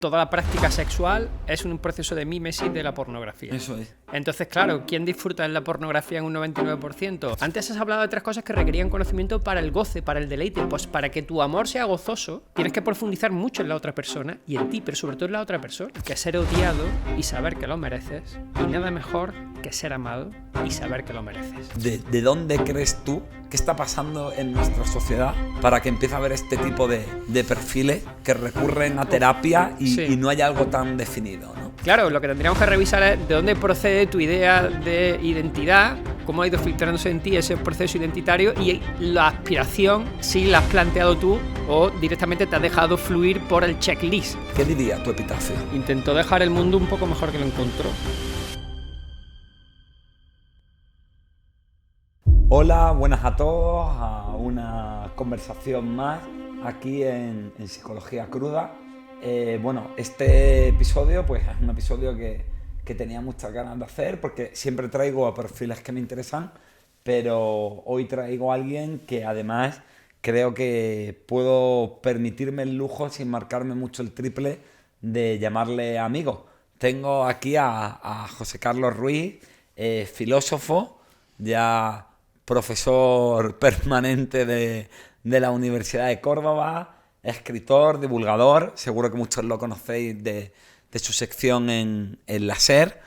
toda la práctica sexual es un proceso de mímesis de la pornografía. Eso es. Entonces, claro, ¿quién disfruta de la pornografía en un 99%? Antes has hablado de otras cosas que requerían conocimiento para el goce, para el deleite. Pues para que tu amor sea gozoso, tienes que profundizar mucho en la otra persona y en ti, pero sobre todo en la otra persona. Que ser odiado y saber que lo mereces. Y nada mejor que ser amado y saber que lo mereces. ¿De dónde crees tú qué está pasando en nuestra sociedad para que empiece a haber este tipo de perfiles que recurren a terapia y no hay algo tan definido, ¿no? Claro, lo que tendríamos que revisar es de dónde procede tu idea de identidad, cómo ha ido filtrándose en ti ese proceso identitario y la aspiración, si la has planteado tú o directamente te has dejado fluir por el checklist. ¿Qué diría tu epitafio? Intentó dejar el mundo un poco mejor que lo encontró. Hola, buenas a todos, a una conversación más aquí en Psicología Cruda. Bueno, este episodio pues es un episodio que tenía muchas ganas de hacer porque siempre traigo a perfiles que me interesan, pero hoy traigo a alguien que además creo que puedo permitirme el lujo sin marcarme mucho el triple de llamarle amigo. Tengo aquí a José Carlos Ruiz, filósofo, ya profesor permanente de la Universidad de Córdoba, escritor, divulgador, seguro que muchos lo conocéis de su sección en la SER,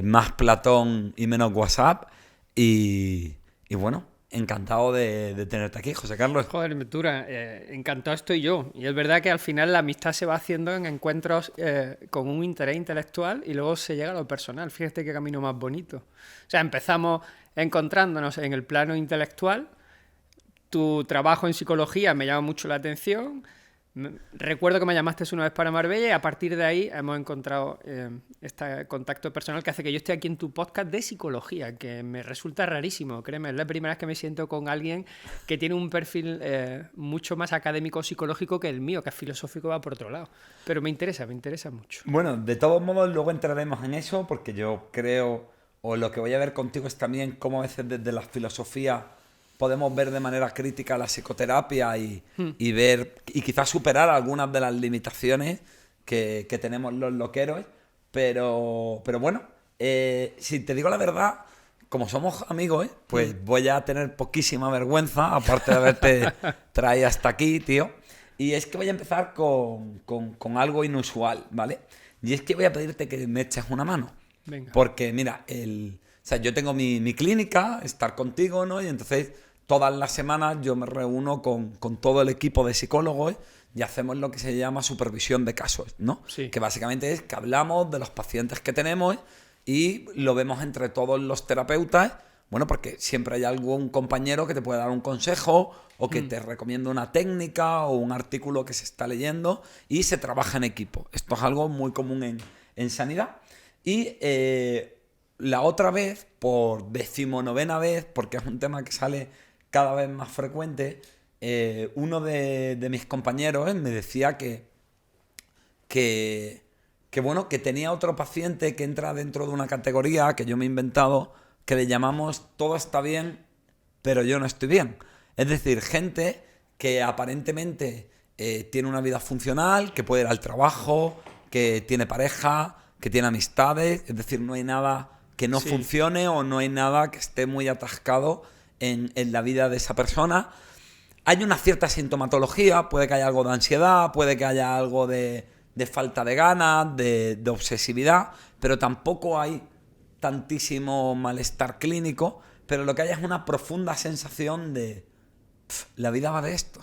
Más Platón y menos WhatsApp, y bueno, encantado de tenerte aquí, José Carlos. Joder, Ventura, encantado estoy yo. Y es verdad que al final la amistad se va haciendo en encuentros con un interés intelectual y luego se llega a lo personal. Fíjate qué camino más bonito. O sea, empezamos encontrándonos en el plano intelectual. Tu trabajo en psicología me llama mucho la atención. Recuerdo que me llamaste una vez para Marbella y a partir de ahí hemos encontrado este contacto personal que hace que yo esté aquí en tu podcast de psicología, que me resulta rarísimo, créeme, es la primera vez que me siento con alguien que tiene un perfil mucho más académico psicológico que el mío, que es filosófico, va por otro lado. Pero me interesa mucho. Bueno, de todos modos luego entraremos en eso porque yo creo, o lo que voy a ver contigo es también cómo a veces desde la filosofía podemos ver de manera crítica la psicoterapia y ver y quizás superar algunas de las limitaciones que tenemos los loqueros, pero bueno, si te digo la verdad, como somos amigos, pues voy a tener poquísima vergüenza, aparte de haberte traído hasta aquí, tío, y es que voy a empezar con algo inusual, ¿vale? Y es que voy a pedirte que me eches una mano. Venga. Porque mira, o sea, yo tengo mi clínica, estar contigo, ¿no? Y entonces todas las semanas yo me reúno con todo el equipo de psicólogos y hacemos lo que se llama supervisión de casos, ¿no? Sí. Que básicamente es que hablamos de los pacientes que tenemos y lo vemos entre todos los terapeutas, bueno, porque siempre hay algún compañero que te puede dar un consejo o que te recomienda una técnica o un artículo que se está leyendo y se trabaja en equipo. Esto es algo muy común en sanidad. Y la otra vez, por 19ª vez, porque es un tema que sale cada vez más frecuente, uno de mis compañeros me decía que bueno, que tenía otro paciente que entra dentro de una categoría que yo me he inventado, que le llamamos todo está bien, pero yo no estoy bien. Es decir, gente que aparentemente tiene una vida funcional, que puede ir al trabajo, que tiene pareja, que tiene amistades, es decir, no hay nada que no funcione o no hay nada que esté muy atascado en la vida de esa persona. Hay una cierta sintomatología, puede que haya algo de ansiedad, puede que haya algo de falta de ganas, de obsesividad, pero tampoco hay tantísimo malestar clínico, pero lo que hay es una profunda sensación de la vida va de esto,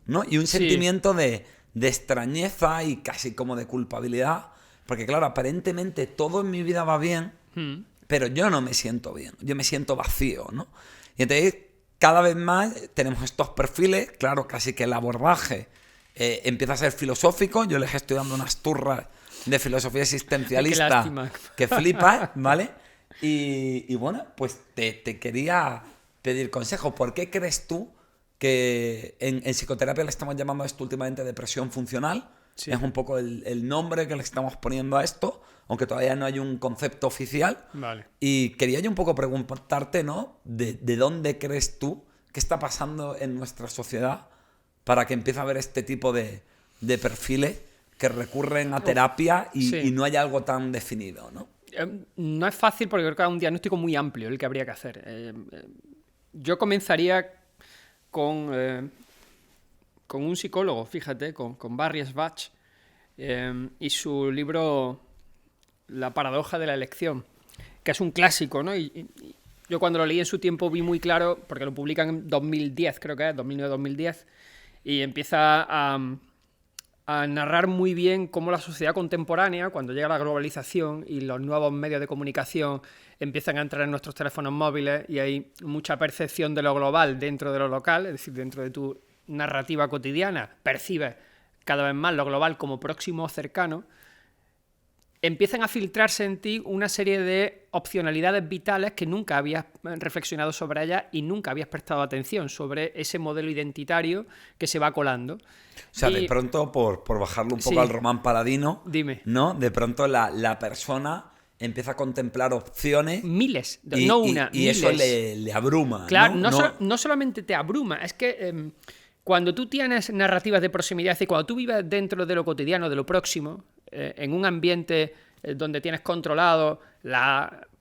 ¿no? Y un sentimiento de extrañeza y casi como de culpabilidad. Porque claro, aparentemente todo en mi vida va bien, pero yo no me siento bien, yo me siento vacío, ¿no? Y entonces cada vez más tenemos estos perfiles, claro, casi que el abordaje empieza a ser filosófico, yo les estoy dando unas turras de filosofía existencialista que flipas, ¿vale? Y bueno, pues te quería pedir consejo. ¿Por qué crees tú que en psicoterapia le estamos llamando a esto últimamente depresión funcional? Sí. Es un poco el nombre que le estamos poniendo a esto, aunque todavía no hay un concepto oficial. Vale. Y quería yo un poco preguntarte, ¿no? ¿De dónde crees tú qué está pasando en nuestra sociedad para que empiece a haber este tipo de perfiles que recurren a terapia Sí. y no hay algo tan definido, ¿no? No es fácil porque creo que es un diagnóstico muy amplio el que habría que hacer. Yo comenzaría con un psicólogo, fíjate, con Barry Schwartz, y su libro La paradoja de la elección, que es un clásico, ¿no? Y yo cuando lo leí en su tiempo vi muy claro, porque lo publican en 2010, creo que es, 2009-2010, y empieza a narrar muy bien cómo la sociedad contemporánea, cuando llega la globalización y los nuevos medios de comunicación empiezan a entrar en nuestros teléfonos móviles y hay mucha percepción de lo global dentro de lo local, es decir, dentro de tu narrativa cotidiana, percibes cada vez más lo global como próximo o cercano, empiezan a filtrarse en ti una serie de opcionalidades vitales que nunca habías reflexionado sobre ellas y nunca habías prestado atención sobre ese modelo identitario que se va colando. O sea, de pronto, por bajarlo un poco Sí. al Román Paladino, Dime. ¿no? De pronto la persona empieza a contemplar opciones Miles, y, no una, y eso miles. le abruma, Claro, ¿no? no solamente te abruma, es que cuando tú tienes narrativas de proximidad, es decir, cuando tú vives dentro de lo cotidiano, de lo próximo, en un ambiente donde tienes controlado los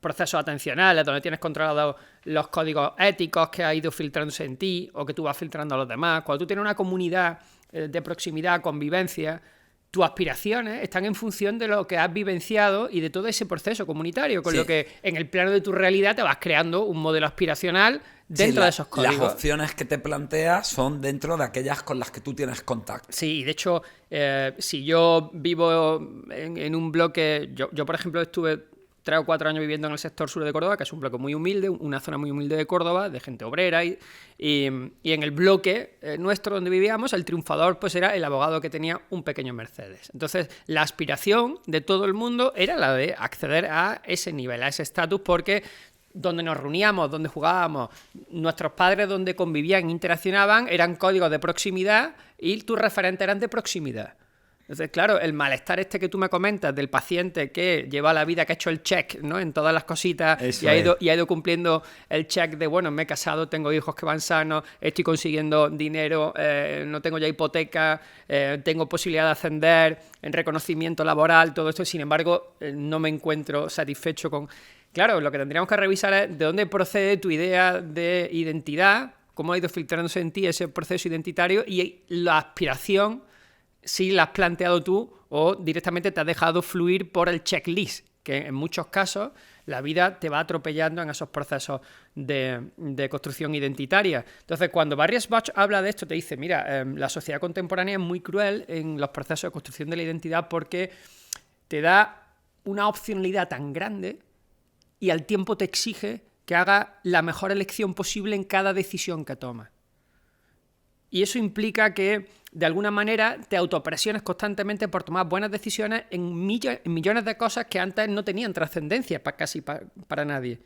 procesos atencionales, donde tienes controlado los códigos éticos que ha ido filtrándose en ti o que tú vas filtrando a los demás, cuando tú tienes una comunidad de proximidad, convivencia, tus aspiraciones están en función de lo que has vivenciado y de todo ese proceso comunitario, con Sí. lo que en el plano de tu realidad te vas creando un modelo aspiracional dentro Sí, de esos códigos. Las opciones que te planteas son dentro de aquellas con las que tú tienes contacto. Sí, de hecho, si yo vivo en un bloque, yo por ejemplo estuve 3 o 4 años viviendo en el sector sur de Córdoba, que es un bloque muy humilde, una zona muy humilde de Córdoba, de gente obrera, y en el bloque nuestro donde vivíamos, el triunfador pues era el abogado que tenía un pequeño Mercedes. Entonces, la aspiración de todo el mundo era la de acceder a ese nivel, a ese estatus, porque donde nos reuníamos, donde jugábamos, nuestros padres donde convivían, interaccionaban, eran códigos de proximidad y tus referentes eran de proximidad. Entonces, claro, el malestar este que tú me comentas del paciente que lleva la vida, que ha hecho el check, ¿no? En todas las cositas Eso y ha ido cumpliendo el check de, bueno, me he casado, tengo hijos que van sanos, estoy consiguiendo dinero, no tengo ya hipoteca, tengo posibilidad de ascender, en reconocimiento laboral, todo esto, sin embargo, no me encuentro satisfecho con... Claro, lo que tendríamos que revisar es de dónde procede tu idea de identidad, cómo ha ido filtrándose en ti ese proceso identitario y la aspiración, si la has planteado tú o directamente te has dejado fluir por el checklist, que en muchos casos la vida te va atropellando en esos procesos de construcción identitaria. Entonces, cuando Barry Schwartz habla de esto, te dice, mira, la sociedad contemporánea es muy cruel en los procesos de construcción de la identidad porque te da una opcionalidad tan grande y al tiempo te exige que hagas la mejor elección posible en cada decisión que tomas. Y eso implica que, de alguna manera, te autopresiones constantemente por tomar buenas decisiones en millones de cosas que antes no tenían trascendencia para nadie.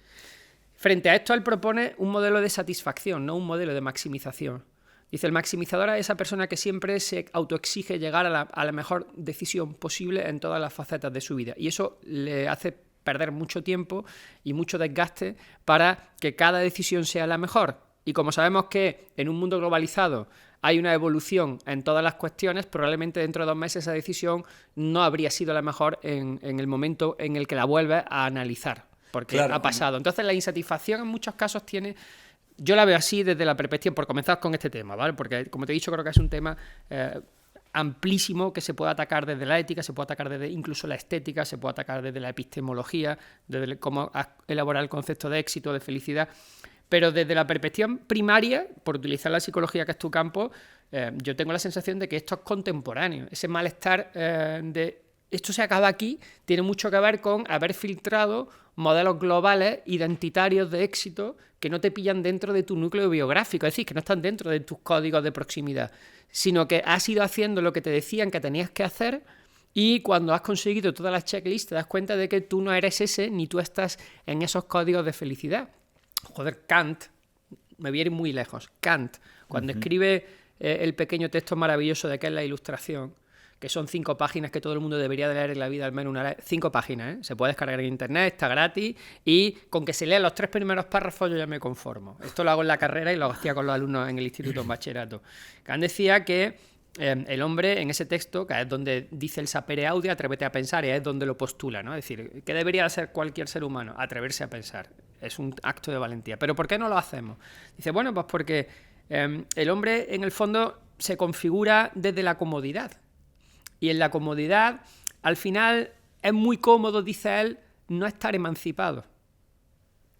Frente a esto, él propone un modelo de satisfacción, no un modelo de maximización. Dice, el maximizador es esa persona que siempre se autoexige llegar a la mejor decisión posible en todas las facetas de su vida. Y eso le hace perder mucho tiempo y mucho desgaste para que cada decisión sea la mejor. Y como sabemos que en un mundo globalizado hay una evolución en todas las cuestiones, probablemente dentro de 2 meses esa decisión no habría sido la mejor en el momento en el que la vuelves a analizar, porque Claro. ha pasado. Entonces la insatisfacción en muchos casos tiene... Yo la veo así desde la perspectiva, por comenzar con este tema, ¿vale? Porque, como te he dicho, creo que es un tema amplísimo que se puede atacar desde la ética, se puede atacar desde incluso la estética, se puede atacar desde la epistemología, desde cómo elaborar el concepto de éxito, de felicidad. Pero desde la perspectiva primaria, por utilizar la psicología que es tu campo, yo tengo la sensación de que esto es contemporáneo. Ese malestar de esto se acaba aquí tiene mucho que ver con haber filtrado modelos globales identitarios de éxito que no te pillan dentro de tu núcleo biográfico, es decir, que no están dentro de tus códigos de proximidad, sino que has ido haciendo lo que te decían que tenías que hacer y cuando has conseguido todas las checklists te das cuenta de que tú no eres ese ni tú estás en esos códigos de felicidad. Joder, Kant, me voy a ir muy lejos, Kant, cuando escribe el pequeño texto maravilloso de qué es la ilustración, que son 5 páginas que todo el mundo debería de leer en la vida al menos una vez, 5 páginas, se puede descargar en internet, está gratis, y con que se lean los 3 primeros párrafos yo ya me conformo. Esto lo hago en la carrera y lo hacía con los alumnos en el instituto en bachillerato. Kant decía que el hombre en ese texto, que es donde dice el sapere audia, atrévete a pensar, y es donde lo postula, ¿no? Es decir, ¿qué debería hacer cualquier ser humano? Atreverse a pensar. Es un acto de valentía. ¿Pero por qué no lo hacemos? Dice, bueno, pues porque el hombre en el fondo se configura desde la comodidad. Y en la comodidad, al final, es muy cómodo, dice él, no estar emancipado.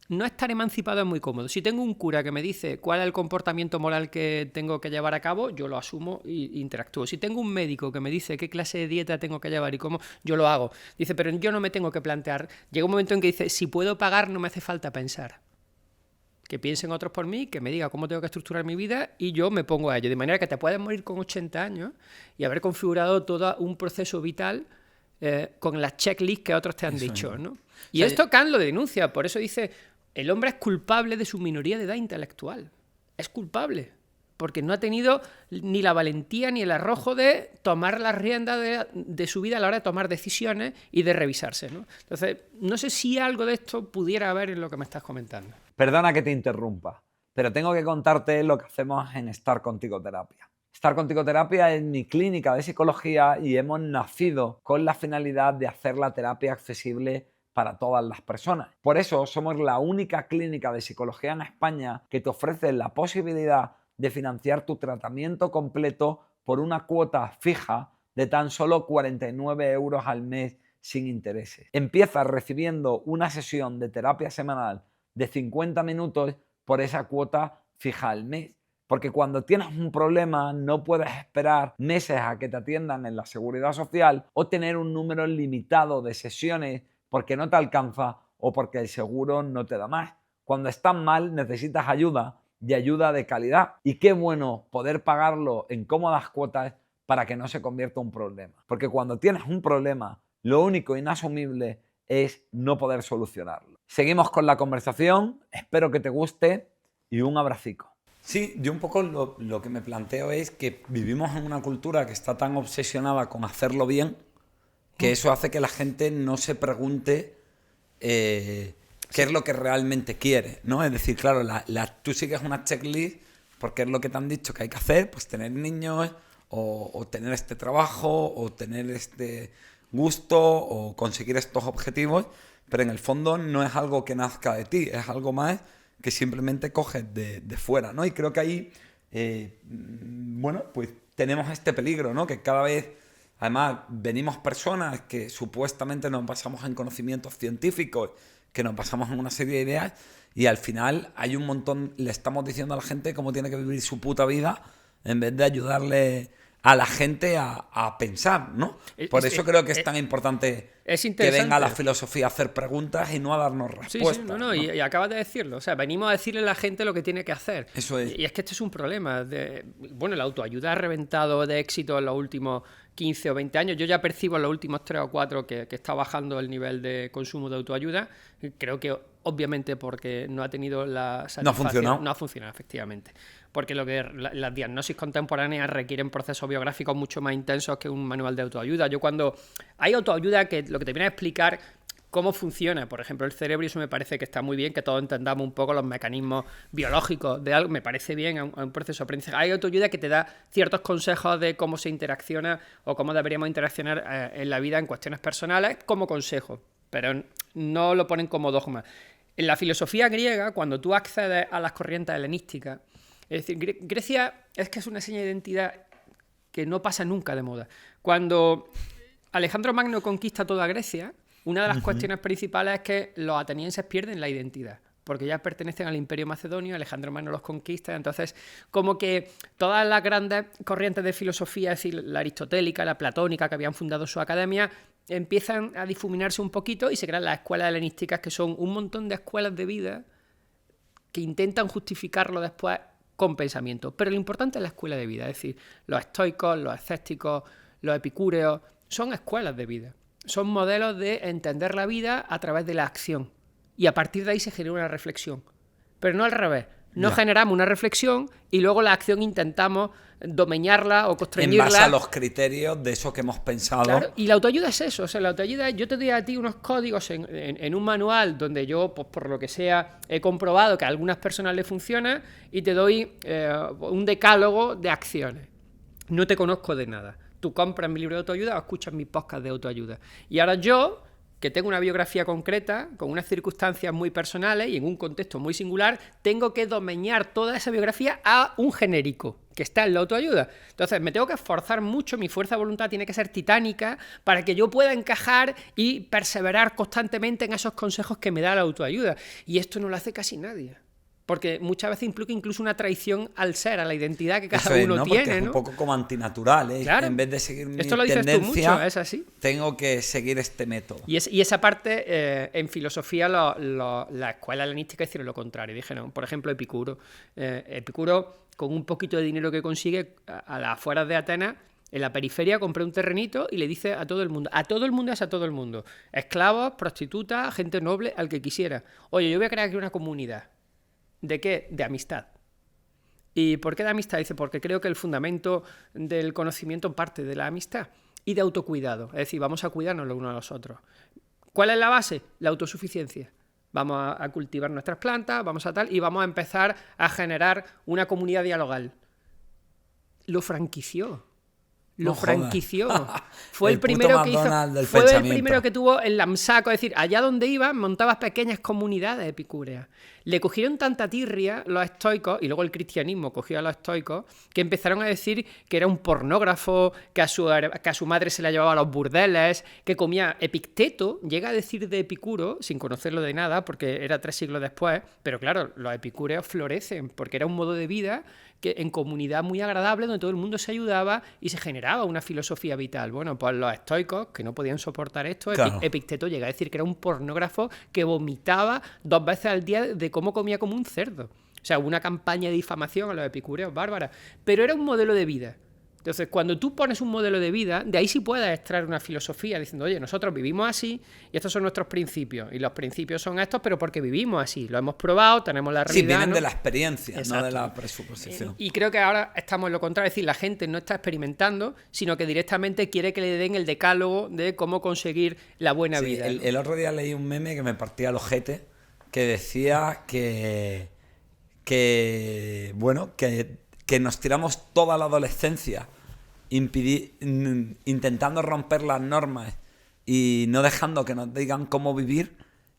No estar emancipado es muy cómodo. Si tengo un cura que me dice cuál es el comportamiento moral que tengo que llevar a cabo, yo lo asumo e interactúo. Si tengo un médico que me dice qué clase de dieta tengo que llevar y cómo, yo lo hago. Dice, pero yo no me tengo que plantear. Llega un momento en que dice, si puedo pagar, no me hace falta pensar. Que piensen otros por mí, que me diga cómo tengo que estructurar mi vida y yo me pongo a ello. De manera que te puedes morir con 80 años y haber configurado todo un proceso vital con las checklists que otros te han dicho, ¿no? Y o sea, esto Kant lo denuncia, por eso dice, el hombre es culpable de su minoría de edad intelectual. Es culpable, porque no ha tenido ni la valentía ni el arrojo de tomar las riendas de su vida a la hora de tomar decisiones y de revisarse, ¿no? Entonces, no sé si algo de esto pudiera haber en lo que me estás comentando. Perdona que te interrumpa, pero tengo que contarte lo que hacemos en Estar Contigo Terapia. Estar Contigo Terapia es mi clínica de psicología y hemos nacido con la finalidad de hacer la terapia accesible para todas las personas. Por eso somos la única clínica de psicología en España que te ofrece la posibilidad de financiar tu tratamiento completo por una cuota fija de tan solo 49 euros al mes sin intereses. Empiezas recibiendo una sesión de terapia semanal de 50 minutos por esa cuota fija al mes. Porque cuando tienes un problema no puedes esperar meses a que te atiendan en la Seguridad Social o tener un número limitado de sesiones porque no te alcanza o porque el seguro no te da más. Cuando estás mal necesitas ayuda y ayuda de calidad. Y qué bueno poder pagarlo en cómodas cuotas para que no se convierta en un problema. Porque cuando tienes un problema, lo único inasumible es no poder solucionarlo. Seguimos con la conversación, espero que te guste y un abracico. Sí, yo un poco lo que me planteo es que vivimos en una cultura que está tan obsesionada con hacerlo bien que eso hace que la gente no se pregunte qué es lo que realmente quiere, ¿no? Es decir, claro, tú sigues una checklist porque es lo que te han dicho que hay que hacer, pues tener niños o tener este trabajo o tener este gusto o conseguir estos objetivos, pero en el fondo no es algo que nazca de ti, es algo más que simplemente coges de fuera, ¿no? Y creo que ahí, bueno, pues tenemos este peligro, ¿no? Que cada vez, además, venimos personas que supuestamente nos basamos en conocimientos científicos, que nos basamos en una serie de ideas, y al final hay un montón, le estamos diciendo a la gente cómo tiene que vivir su puta vida, en vez de ayudarle a la gente a pensar, ¿no? Por eso creo que es tan importante que venga la filosofía a hacer preguntas y no a darnos respuestas. Sí, ¿no? Y acabas de decirlo. O sea, venimos a decirle a la gente lo que tiene que hacer. Eso es. Y es que este es un problema. Bueno, la autoayuda ha reventado de éxito en los últimos 15 o 20 años. Yo ya percibo en los últimos 3 o 4 que está bajando el nivel de consumo de autoayuda. Creo que obviamente porque no ha tenido la satisfacción. No ha funcionado, efectivamente. Porque las diagnosis contemporáneas requieren procesos biográficos mucho más intensos que un manual de autoayuda. Yo cuando hay autoayuda que lo que te viene a explicar cómo funciona, por ejemplo, el cerebro, y eso me parece que está muy bien, que todos entendamos un poco los mecanismos biológicos de algo, me parece bien a un proceso de aprendizaje. Hay autoayuda que te da ciertos consejos de cómo se interacciona o cómo deberíamos interaccionar en la vida en cuestiones personales como consejo, pero no lo ponen como dogma. En la filosofía griega, cuando tú accedes a las corrientes helenísticas, es decir, Grecia es que es una seña de identidad que no pasa nunca de moda. Cuando Alejandro Magno conquista toda Grecia, una de las cuestiones principales es que los atenienses pierden la identidad, porque ya pertenecen al Imperio Macedonio, Alejandro Magno los conquista, entonces como que todas las grandes corrientes de filosofía, es decir, la aristotélica, la platónica, que habían fundado su academia, empiezan a difuminarse un poquito y se crean las escuelas helenísticas, que son un montón de escuelas de vida que intentan justificarlo después con pensamiento. Pero lo importante es la escuela de vida, es decir, los estoicos, los escépticos, los epicúreos, son escuelas de vida. Son modelos de entender la vida a través de la acción. Y a partir de ahí se genera una reflexión. Pero no al revés. No generamos una reflexión y luego la acción intentamos domeñarla o constreñirla. En base a los criterios de eso que hemos pensado. Claro, y la autoayuda es eso. O sea, la autoayuda, yo te doy a ti unos códigos en un manual donde yo, pues por lo que sea, he comprobado que a algunas personas les funciona y te doy un decálogo de acciones. No te conozco de nada. Tú compras mi libro de autoayuda o escuchas mis podcasts de autoayuda. Y ahora yo, que tengo una biografía concreta, con unas circunstancias muy personales y en un contexto muy singular, tengo que domeñar toda esa biografía a un genérico que está en la autoayuda. Entonces me tengo que esforzar mucho, mi fuerza de voluntad tiene que ser titánica para que yo pueda encajar y perseverar constantemente en esos consejos que me da la autoayuda. Y esto no lo hace casi nadie. Porque muchas veces implica incluso una traición al ser, a la identidad que cada uno ¿no? tiene, Porque es un poco como antinatural, ¿eh? Claro. En vez de seguir mi Esto lo dices tendencia, tú mucho, es así. tengo que seguir este método. Y esa parte, en filosofía, la escuela helenística hicieron lo contrario. Dijeron, por ejemplo, Epicuro. Epicuro, con un poquito de dinero que consigue, a las afueras de Atenas, en la periferia, compró un terrenito y le dice a todo el mundo es a todo el mundo, esclavos, prostitutas, gente noble, al que quisiera. Oye, yo voy a crear aquí una comunidad. ¿De qué? De amistad. ¿Y por qué de amistad? Dice, porque creo que el fundamento del conocimiento parte de la amistad y de autocuidado. Es decir, vamos a cuidarnos los unos a los otros. ¿Cuál es la base? La autosuficiencia. Vamos a cultivar nuestras plantas, vamos a tal, y vamos a empezar a generar una comunidad dialogal. Lo franquició. Lo franquició. Fue el primero que hizo. Fue el primero que tuvo el Lamsaco. Es decir, allá donde iba, montabas pequeñas comunidades epicúreas. Le cogieron tanta tirria los estoicos, y luego el cristianismo cogió a los estoicos, que empezaron a decir que era un pornógrafo, que a su madre se la llevaba a los burdeles, que comía. Epicteto llega a decir de Epicuro, sin conocerlo de nada, porque era 3 siglos después, pero claro, los epicúreos florecen, porque era un modo de vida que en comunidad muy agradable, donde todo el mundo se ayudaba y se generaba una filosofía vital. Bueno, pues los estoicos, que no podían soportar esto, claro. Epicteto llega a decir que era un pornógrafo que vomitaba 2 veces al día de cómo comía como un cerdo. O sea, hubo una campaña de difamación a los epicúreos bárbara, pero era un modelo de vida. Entonces, cuando tú pones un modelo de vida, de ahí sí puedes extraer una filosofía diciendo, oye, nosotros vivimos así y estos son nuestros principios. Y los principios son estos, pero porque vivimos así. Lo hemos probado, tenemos la realidad. Sí, vienen, ¿no?, de la experiencia, exacto, no de la presuposición. Y creo que ahora estamos en lo contrario. Es decir, la gente no está experimentando, sino que directamente quiere que le den el decálogo de cómo conseguir la buena vida. ¿no? El otro día leí un meme que me partía el ojete, que decía que nos tiramos toda la adolescencia intentando romper las normas y no dejando que nos digan cómo vivir,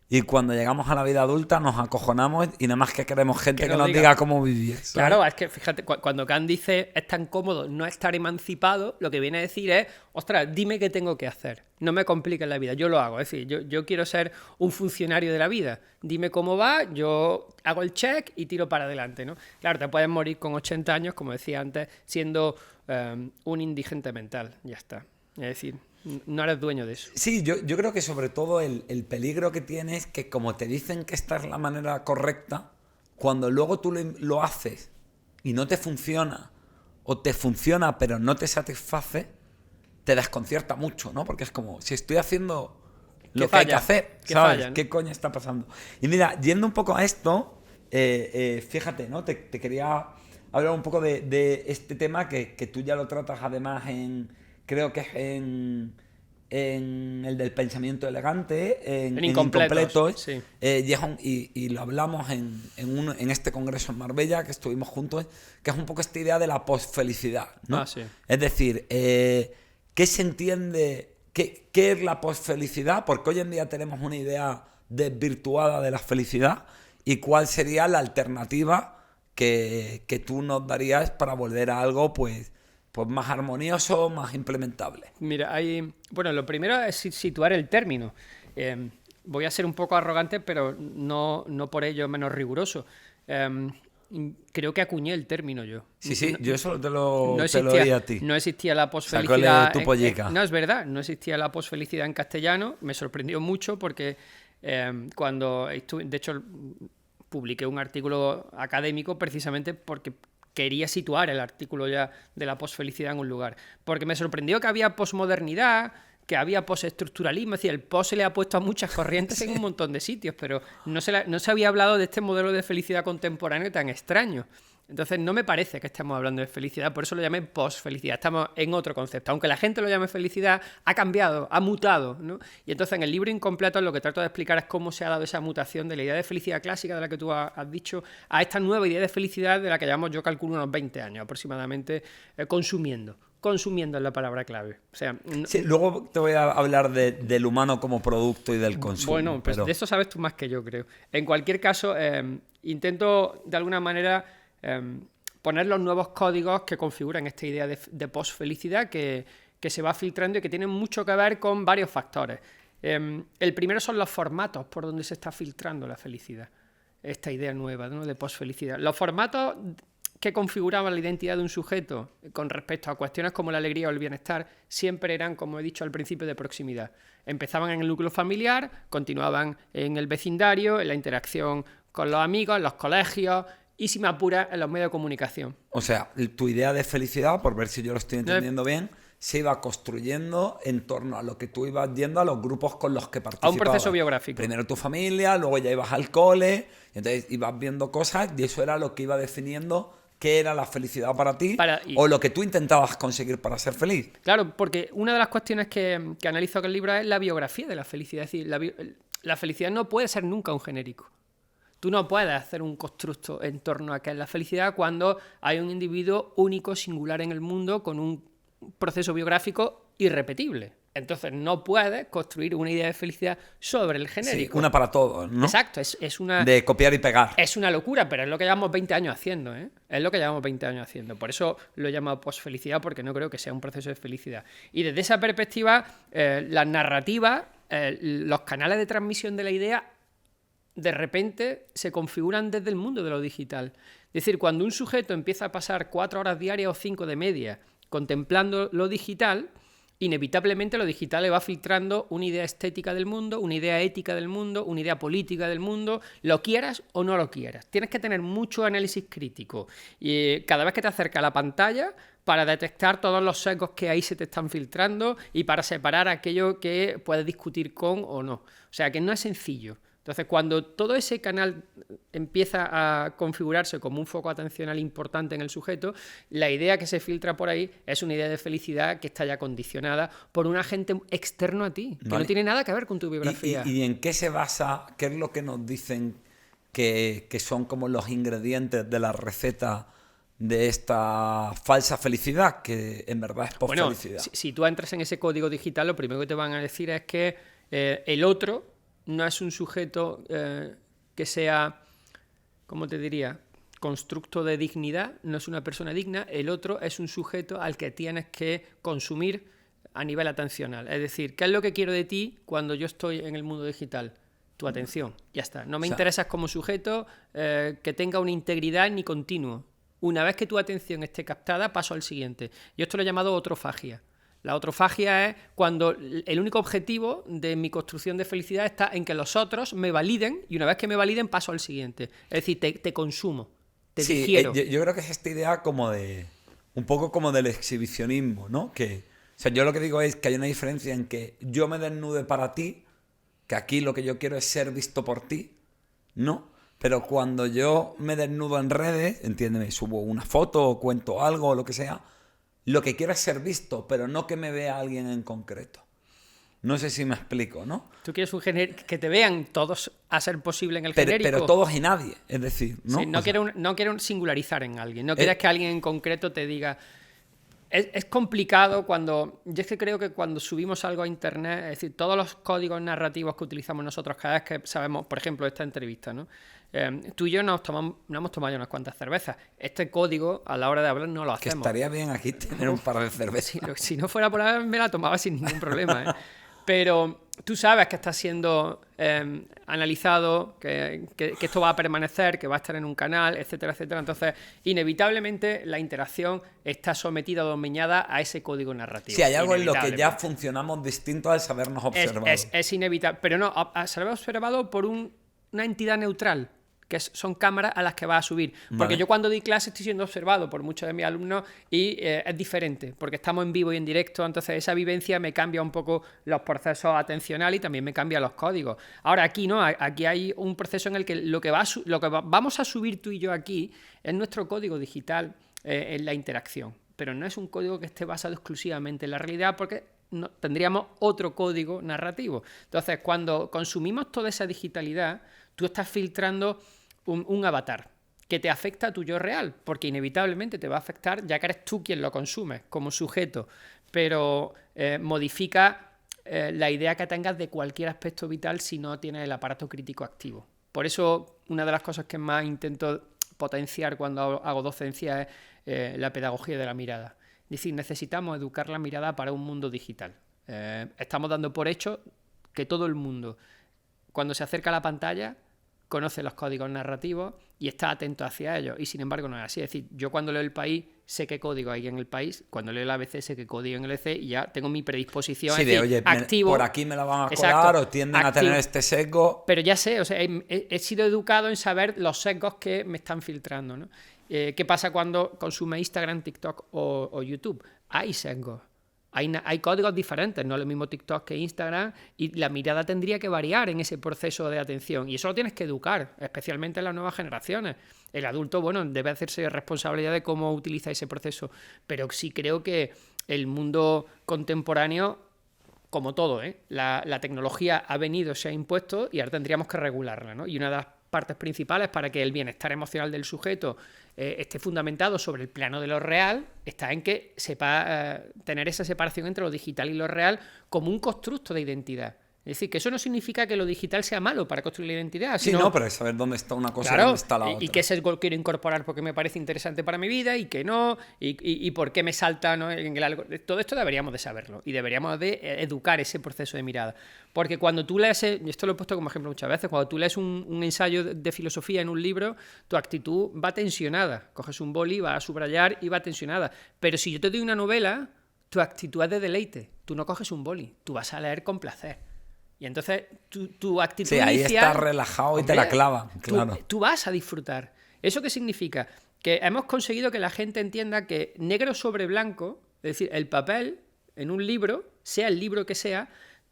y cuando llegamos a la vida adulta nos acojonamos y nada más que queremos gente que nos diga cómo vivir, ¿sabes? Claro, es que fíjate, cuando Kant dice es tan cómodo no estar emancipado, lo que viene a decir es, ostras, dime qué tengo que hacer, no me compliques la vida, yo lo hago. Es decir, yo quiero ser un funcionario de la vida, dime cómo va, yo hago el check y tiro para adelante, ¿no? Claro, te puedes morir con 80 años, como decía antes, siendo un indigente mental, ya está. Es decir, no eres dueño de eso. Sí, yo creo que sobre todo el peligro que tiene es que como te dicen que esta es la manera correcta, cuando luego tú lo haces y no te funciona, o te funciona pero no te satisface, te desconcierta mucho, ¿no? Porque es como, si estoy haciendo lo que hay que hacer, ¿sabes? Falla, ¿no? ¿Qué coño está pasando? Y mira, yendo un poco a esto, fíjate, ¿no? Te quería hablar un poco de este tema que tú ya lo tratas además creo que es en el del pensamiento elegante, en Incompletos, sí. Y lo hablamos en este congreso en Marbella, que estuvimos juntos, que es un poco esta idea de la posfelicidad, ¿no? Sí. Es decir, ¿qué se entiende? ¿Qué es la posfelicidad? Porque hoy en día tenemos una idea desvirtuada de la felicidad, y cuál sería la alternativa que tú nos darías para volver a algo pues más armonioso, más implementable. Mira, lo primero es situar el término. Voy a ser un poco arrogante, pero no por ello menos riguroso. Creo que acuñé el término yo. Sí, yo solo te lo oí a ti. No existía la posfelicidad. Tu pollica. No, es verdad, no existía la posfelicidad en castellano. Me sorprendió mucho porque cuando estuve, de hecho, publiqué un artículo académico precisamente porque quería situar el artículo ya de la posfelicidad en un lugar. Porque me sorprendió que había posmodernidad, que había postestructuralismo. Es decir, el post se le ha puesto a muchas corrientes en un montón de sitios, pero no se había hablado de este modelo de felicidad contemporáneo tan extraño. Entonces no me parece que estemos hablando de felicidad, por eso lo llamé post-felicidad, estamos en otro concepto. Aunque la gente lo llame felicidad, ha cambiado, ha mutado, ¿no? Y entonces en el libro Incompleto lo que trato de explicar es cómo se ha dado esa mutación de la idea de felicidad clásica de la que tú has dicho a esta nueva idea de felicidad de la que llevamos, yo calculo, unos 20 años aproximadamente, consumiendo. Consumiendo es la palabra clave. O sea, sí, luego te voy a hablar del humano como producto y del consumo. Bueno, pues de eso sabes tú más que yo, creo. En cualquier caso, intento de alguna manera poner los nuevos códigos que configuran esta idea de post-felicidad que se va filtrando y que tienen mucho que ver con varios factores. El primero son los formatos por donde se está filtrando la felicidad, esta idea nueva, ¿no?, de post-felicidad. Los formatos que configuraban la identidad de un sujeto con respecto a cuestiones como la alegría o el bienestar siempre eran, como he dicho al principio, de proximidad. Empezaban en el núcleo familiar, continuaban en el vecindario, en la interacción con los amigos, en los colegios y, si me apuras, en los medios de comunicación. O sea, tu idea de felicidad, por ver si yo lo estoy entendiendo bien, se iba construyendo en torno a lo que tú ibas yendo a los grupos con los que participabas. A un proceso biográfico. Primero tu familia, luego ya ibas al cole, y entonces ibas viendo cosas y eso era lo que iba definiendo qué era la felicidad para ti o lo que tú intentabas conseguir para ser feliz. Claro, porque una de las cuestiones que analizo con el libro es la biografía de la felicidad. Es decir, la felicidad no puede ser nunca un genérico. Tú no puedes hacer un constructo en torno a qué es la felicidad cuando hay un individuo único, singular en el mundo, con un proceso biográfico irrepetible. Entonces no puedes construir una idea de felicidad sobre el genérico. Sí, una para todos, ¿no? Exacto, es una... De copiar y pegar. Es una locura, pero es lo que llevamos 20 años haciendo, ¿eh? Es lo que llevamos 20 años haciendo. Por eso lo he llamado posfelicidad, porque no creo que sea un proceso de felicidad. Y desde esa perspectiva, las narrativas, los canales de transmisión de la idea, de repente se configuran desde el mundo de lo digital. Es decir, cuando un sujeto empieza a pasar 4 horas diarias o 5 de media contemplando lo digital, inevitablemente lo digital le va filtrando una idea estética del mundo, una idea ética del mundo, una idea política del mundo, lo quieras o no lo quieras. Tienes que tener mucho análisis crítico y cada vez que te acercas a la pantalla para detectar todos los sesgos que ahí se te están filtrando y para separar aquello que puedes discutir con o no. O sea que no es sencillo. Entonces, cuando todo ese canal empieza a configurarse como un foco atencional importante en el sujeto, la idea que se filtra por ahí es una idea de felicidad que está ya condicionada por un agente externo a ti, que no tiene nada que ver con tu biografía. ¿Y en qué se basa? ¿Qué es lo que nos dicen que son como los ingredientes de la receta de esta falsa felicidad, que en verdad es post-felicidad? Bueno, si tú entras en ese código digital, lo primero que te van a decir es que el otro no es un sujeto que sea, ¿cómo te diría?, constructo de dignidad, no es una persona digna. El otro es un sujeto al que tienes que consumir a nivel atencional. Es decir, ¿qué es lo que quiero de ti cuando yo estoy en el mundo digital? Tu atención, ya está. No me interesas como sujeto que tenga una integridad ni continuo. Una vez que tu atención esté captada, paso al siguiente. Yo esto lo he llamado otrofagia. La otrofagia es cuando el único objetivo de mi construcción de felicidad está en que los otros me validen y una vez que me validen paso al siguiente. Es decir, te consumo, te digiero. Yo creo que es esta idea como de un poco como del exhibicionismo, ¿no? Que, o sea, yo lo que digo es que hay una diferencia en que yo me desnude para ti, que aquí lo que yo quiero es ser visto por ti, ¿no? Pero cuando yo me desnudo en redes, entiéndeme, subo una foto o cuento algo o lo que sea, lo que quiero es ser visto, pero no que me vea alguien en concreto. No sé si me explico, ¿no? Tú quieres que te vean todos a ser posible en el genérico. Pero todos y nadie, es decir, ¿no? Sí, no quiero singularizar en alguien. No quieres que alguien en concreto te diga... Es complicado cuando... Yo es que creo que cuando subimos algo a internet, es decir, todos los códigos narrativos que utilizamos nosotros cada vez que sabemos, por ejemplo, esta entrevista, ¿no? Tú y yo nos hemos tomado ya unas cuantas cervezas. Este código, a la hora de hablar, no lo hacemos. Que estaría bien aquí tener un par de cervezas. Si no fuera por ahí, me la tomaba sin ningún problema, ¿eh? Pero tú sabes que está siendo analizado, que esto va a permanecer, que va a estar en un canal, etcétera, etcétera. Entonces, inevitablemente, la interacción está sometida o dominada a ese código narrativo. Sí, hay algo en lo que ya funcionamos distinto al sabernos observado. Es inevitable, pero no, al saber observado por una entidad neutral, que son cámaras a las que vas a subir. Porque Vale. yo cuando di clase estoy siendo observado por muchos de mis alumnos y es diferente, porque estamos en vivo y en directo, entonces esa vivencia me cambia un poco los procesos atencionales y también me cambia los códigos. Ahora aquí no, aquí hay un proceso en el que lo que vamos a subir tú y yo aquí es nuestro código digital en la interacción, pero no es un código que esté basado exclusivamente en la realidad, porque no, tendríamos otro código narrativo. Entonces, cuando consumimos toda esa digitalidad, tú estás filtrando un avatar que te afecta a tu yo real, porque inevitablemente te va a afectar, ya que eres tú quien lo consume como sujeto, pero modifica la idea que tengas de cualquier aspecto vital si no tienes el aparato crítico activo. Por eso, una de las cosas que más intento potenciar cuando hago docencia es la pedagogía de la mirada. Es decir, necesitamos educar la mirada para un mundo digital. Estamos dando por hecho que todo el mundo, cuando se acerca a la pantalla, conoce los códigos narrativos y está atento hacia ellos, y sin embargo no es así. Es decir, yo cuando leo El País sé qué código hay en El País, cuando leo el ABC sé qué código hay en el ABC y ya tengo mi predisposición. Sí, es decir, oye, activo, por aquí me la van a colar, exacto, o tienden a activo. tener este sesgo. Pero ya sé, o sea, he sido educado en saber los sesgos que me están filtrando, ¿no? ¿Qué pasa cuando consume Instagram, TikTok o YouTube? Hay sesgos. Hay códigos diferentes, no es lo mismo TikTok que Instagram, y la mirada tendría que variar en ese proceso de atención, y eso lo tienes que educar, especialmente en las nuevas generaciones. El adulto, bueno, debe hacerse responsable ya de cómo utiliza ese proceso, pero sí creo que el mundo contemporáneo, como todo, la tecnología ha venido, se ha impuesto, y ahora tendríamos que regularla, ¿no? Y una de las partes principales para que el bienestar emocional del sujeto esté fundamentado sobre el plano de lo real está en que sepa tener esa separación entre lo digital y lo real como un constructo de identidad. Es decir, que eso no significa que lo digital sea malo para construir la identidad. Sí, sino, no, pero es saber dónde está una cosa y claro, dónde está la otra. y qué sesgo quiero incorporar porque me parece interesante para mi vida y qué no, y por qué me salta, ¿no? en el algo. Todo esto deberíamos de saberlo y deberíamos de educar ese proceso de mirada. Porque cuando tú lees, y esto lo he puesto como ejemplo muchas veces, cuando tú lees un ensayo de filosofía en un libro, tu actitud va tensionada. Coges un boli, vas a subrayar y va tensionada. Pero si yo te doy una novela, tu actitud es de deleite. Tú no coges un boli, tú vas a leer con placer. Y entonces tu actitud sí, ahí inicial, estás relajado y te la clavan, claro. Tú vas a disfrutar. ¿Eso qué significa? Que hemos conseguido que la gente entienda que negro sobre blanco, es decir, el papel en un libro, sea el libro que sea,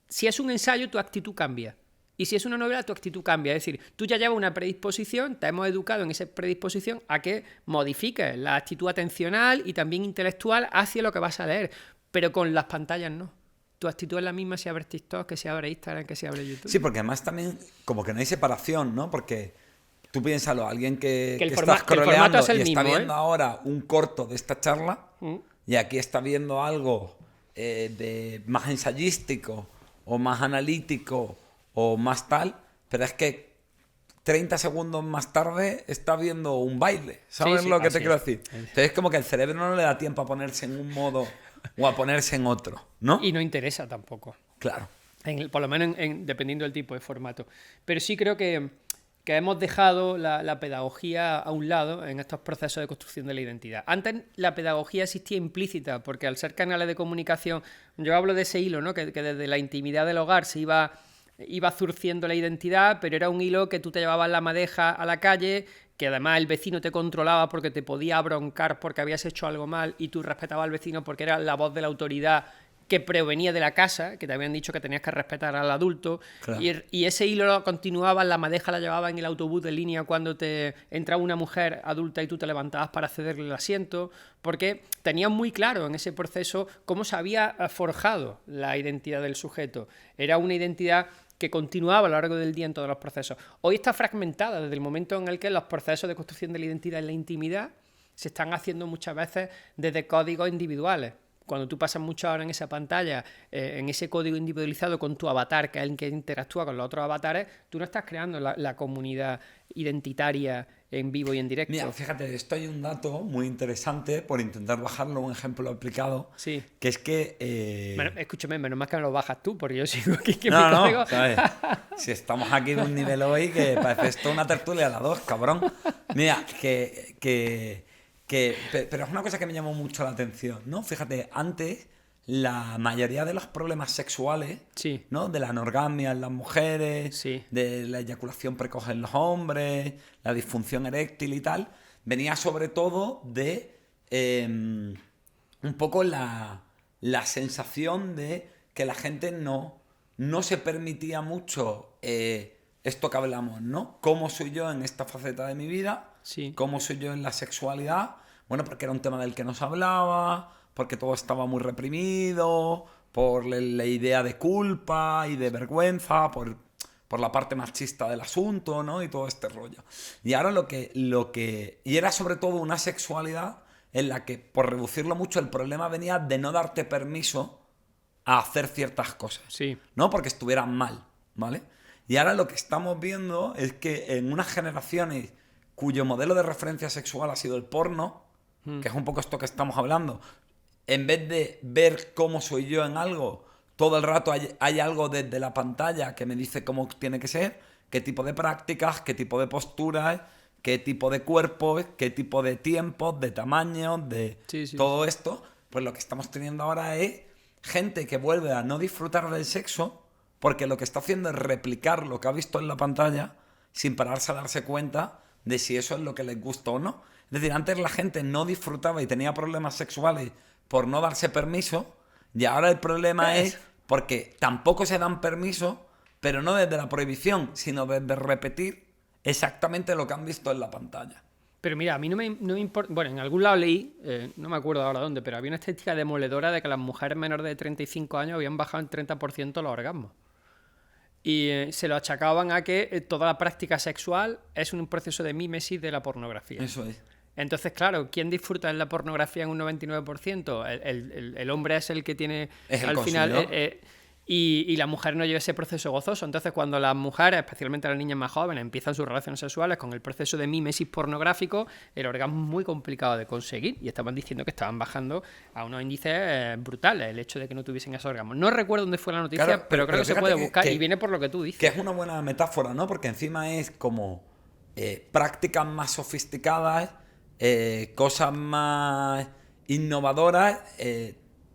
si es un ensayo, tu actitud cambia. Y si es una novela, tu actitud cambia. Es decir, tú ya llevas una predisposición, te hemos educado en esa predisposición a que modifiques la actitud atencional y también intelectual hacia lo que vas a leer. Pero con las pantallas no. Tu actitud es la misma si abres TikTok, que si abres Instagram, que si abres YouTube. Sí, porque además también como que no hay separación, ¿no? Porque tú piénsalo, alguien que el está formato scrolleando es el y está mismo, viendo ahora un corto de esta charla Mm. y aquí está viendo algo más ensayístico o más analítico o más tal, pero es que 30 segundos más tarde está viendo un baile. ¿Sabes Sí, lo que así te quiero es. decir? Entonces es como que el cerebro no le da tiempo a ponerse en un modo o a ponerse en otro, ¿no? Y no interesa tampoco. Claro. Por lo menos dependiendo del tipo de formato. Pero sí creo que hemos dejado la pedagogía a un lado en estos procesos de construcción de la identidad. Antes la pedagogía existía implícita, porque al ser canales de comunicación, yo hablo de ese hilo, ¿no? que desde la intimidad del hogar se iba zurciendo la identidad, pero era un hilo que tú te llevabas la madeja a la calle, que además el vecino te controlaba porque te podía broncar porque habías hecho algo mal y tú respetabas al vecino porque era la voz de la autoridad que provenía de la casa, que te habían dicho que tenías que respetar al adulto, Claro. y ese hilo lo continuabas, la madeja la llevabas en el autobús de línea cuando te entraba una mujer adulta y tú te levantabas para cederle el asiento, porque tenías muy claro en ese proceso cómo se había forjado la identidad del sujeto. Era una identidad que continuaba a lo largo del día en todos los procesos. Hoy está fragmentada desde el momento en el que los procesos de construcción de la identidad en la intimidad se están haciendo muchas veces desde códigos individuales. Cuando tú pasas muchas horas en esa pantalla, en ese código individualizado con tu avatar, que es el que interactúa con los otros avatares, tú no estás creando la comunidad identitaria en vivo y en directo. Mira, fíjate, esto hay un dato muy interesante por intentar bajarlo a un ejemplo aplicado, Sí. que es que... Escúchame, menos más que me lo bajas tú, porque yo sigo aquí que No, mi código... no, ¿sabes? Si estamos aquí de un nivel hoy que parece esto una tertulia a la 2, cabrón. Mira, pero es una cosa que me llamó mucho la atención, ¿no? Fíjate, antes la mayoría de los problemas sexuales, Sí. ¿no? De la anorgasmia en las mujeres, Sí. de la eyaculación precoz en los hombres, la disfunción eréctil y tal, venía sobre todo de un poco la sensación de que la gente no se permitía mucho esto que hablamos, ¿no? ¿Cómo soy yo en esta faceta de mi vida? Sí. ¿Cómo soy yo en la sexualidad? Bueno, porque era un tema del que no se hablaba, porque todo estaba muy reprimido, por la idea de culpa y de vergüenza, por la parte machista del asunto, ¿no? Y todo este rollo. Y ahora y era sobre todo una sexualidad en la que, por reducirlo mucho, el problema venía de no darte permiso a hacer ciertas cosas. Sí. No porque estuvieran mal, ¿vale? Y ahora lo que estamos viendo es que en unas generaciones cuyo modelo de referencia sexual ha sido el porno, que es un poco esto que estamos hablando, en vez de ver cómo soy yo en algo, todo el rato hay algo desde la pantalla que me dice cómo tiene que ser, qué tipo de prácticas, qué tipo de posturas, qué tipo de cuerpos, qué tipo de tiempos, de tamaños, de todo esto. Pues lo que estamos teniendo ahora es gente que vuelve a no disfrutar del sexo porque lo que está haciendo es replicar lo que ha visto en la pantalla sin pararse a darse cuenta de si eso es lo que les gusta o no. Es decir, antes la gente no disfrutaba y tenía problemas sexuales por no darse permiso, y ahora el problema es porque tampoco se dan permiso, pero no desde la prohibición, sino desde repetir exactamente lo que han visto en la pantalla. Pero mira, a mí no me importa... Bueno, en algún lado leí, no me acuerdo ahora dónde, pero había una estadística demoledora de que las mujeres menores de 35 años habían bajado en 30% los orgasmos. Y se lo achacaban a que toda la práctica sexual es un proceso de mímesis de la pornografía. Eso es. Entonces, claro, ¿quién disfruta en la pornografía en un 99%? El hombre es el que tiene Es el al final... consumidor. Y la mujer no lleva ese proceso gozoso. Entonces, cuando las mujeres, especialmente las niñas más jóvenes, empiezan sus relaciones sexuales con el proceso de mímesis pornográfico, el orgasmo es muy complicado de conseguir. Y estaban diciendo que estaban bajando a unos índices brutales el hecho de que no tuviesen ese orgasmo. No recuerdo dónde fue la noticia, Claro, pero creo que se puede buscar y viene por lo que tú dices. Que es una buena metáfora, ¿no? Porque encima es como prácticas más sofisticadas, cosas más innovadoras,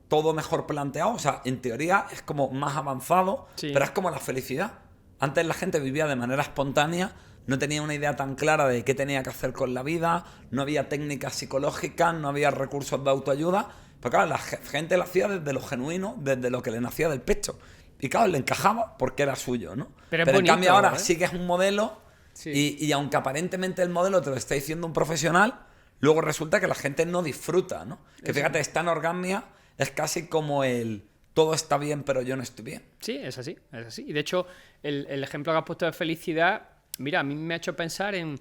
todo mejor planteado. O sea, en teoría es como más avanzado, Sí. pero es como la felicidad. Antes la gente vivía de manera espontánea, no tenía una idea tan clara de qué tenía que hacer con la vida, no había técnicas psicológicas, no había recursos de autoayuda. Pero claro, la gente lo hacía desde lo genuino, desde lo que le nacía del pecho. Y claro, le encajaba porque era suyo, ¿no? Pero es en bonito, cambio ahora ¿eh? sigues un modelo y aunque aparentemente el modelo te lo está diciendo un profesional, luego resulta que la gente no disfruta, ¿no? Que fíjate, esta anorgasmia es casi como el todo está bien pero yo no estoy bien. Sí, es así, es así. Y de hecho, el ejemplo que has puesto de felicidad, mira, a mí me ha hecho pensar en...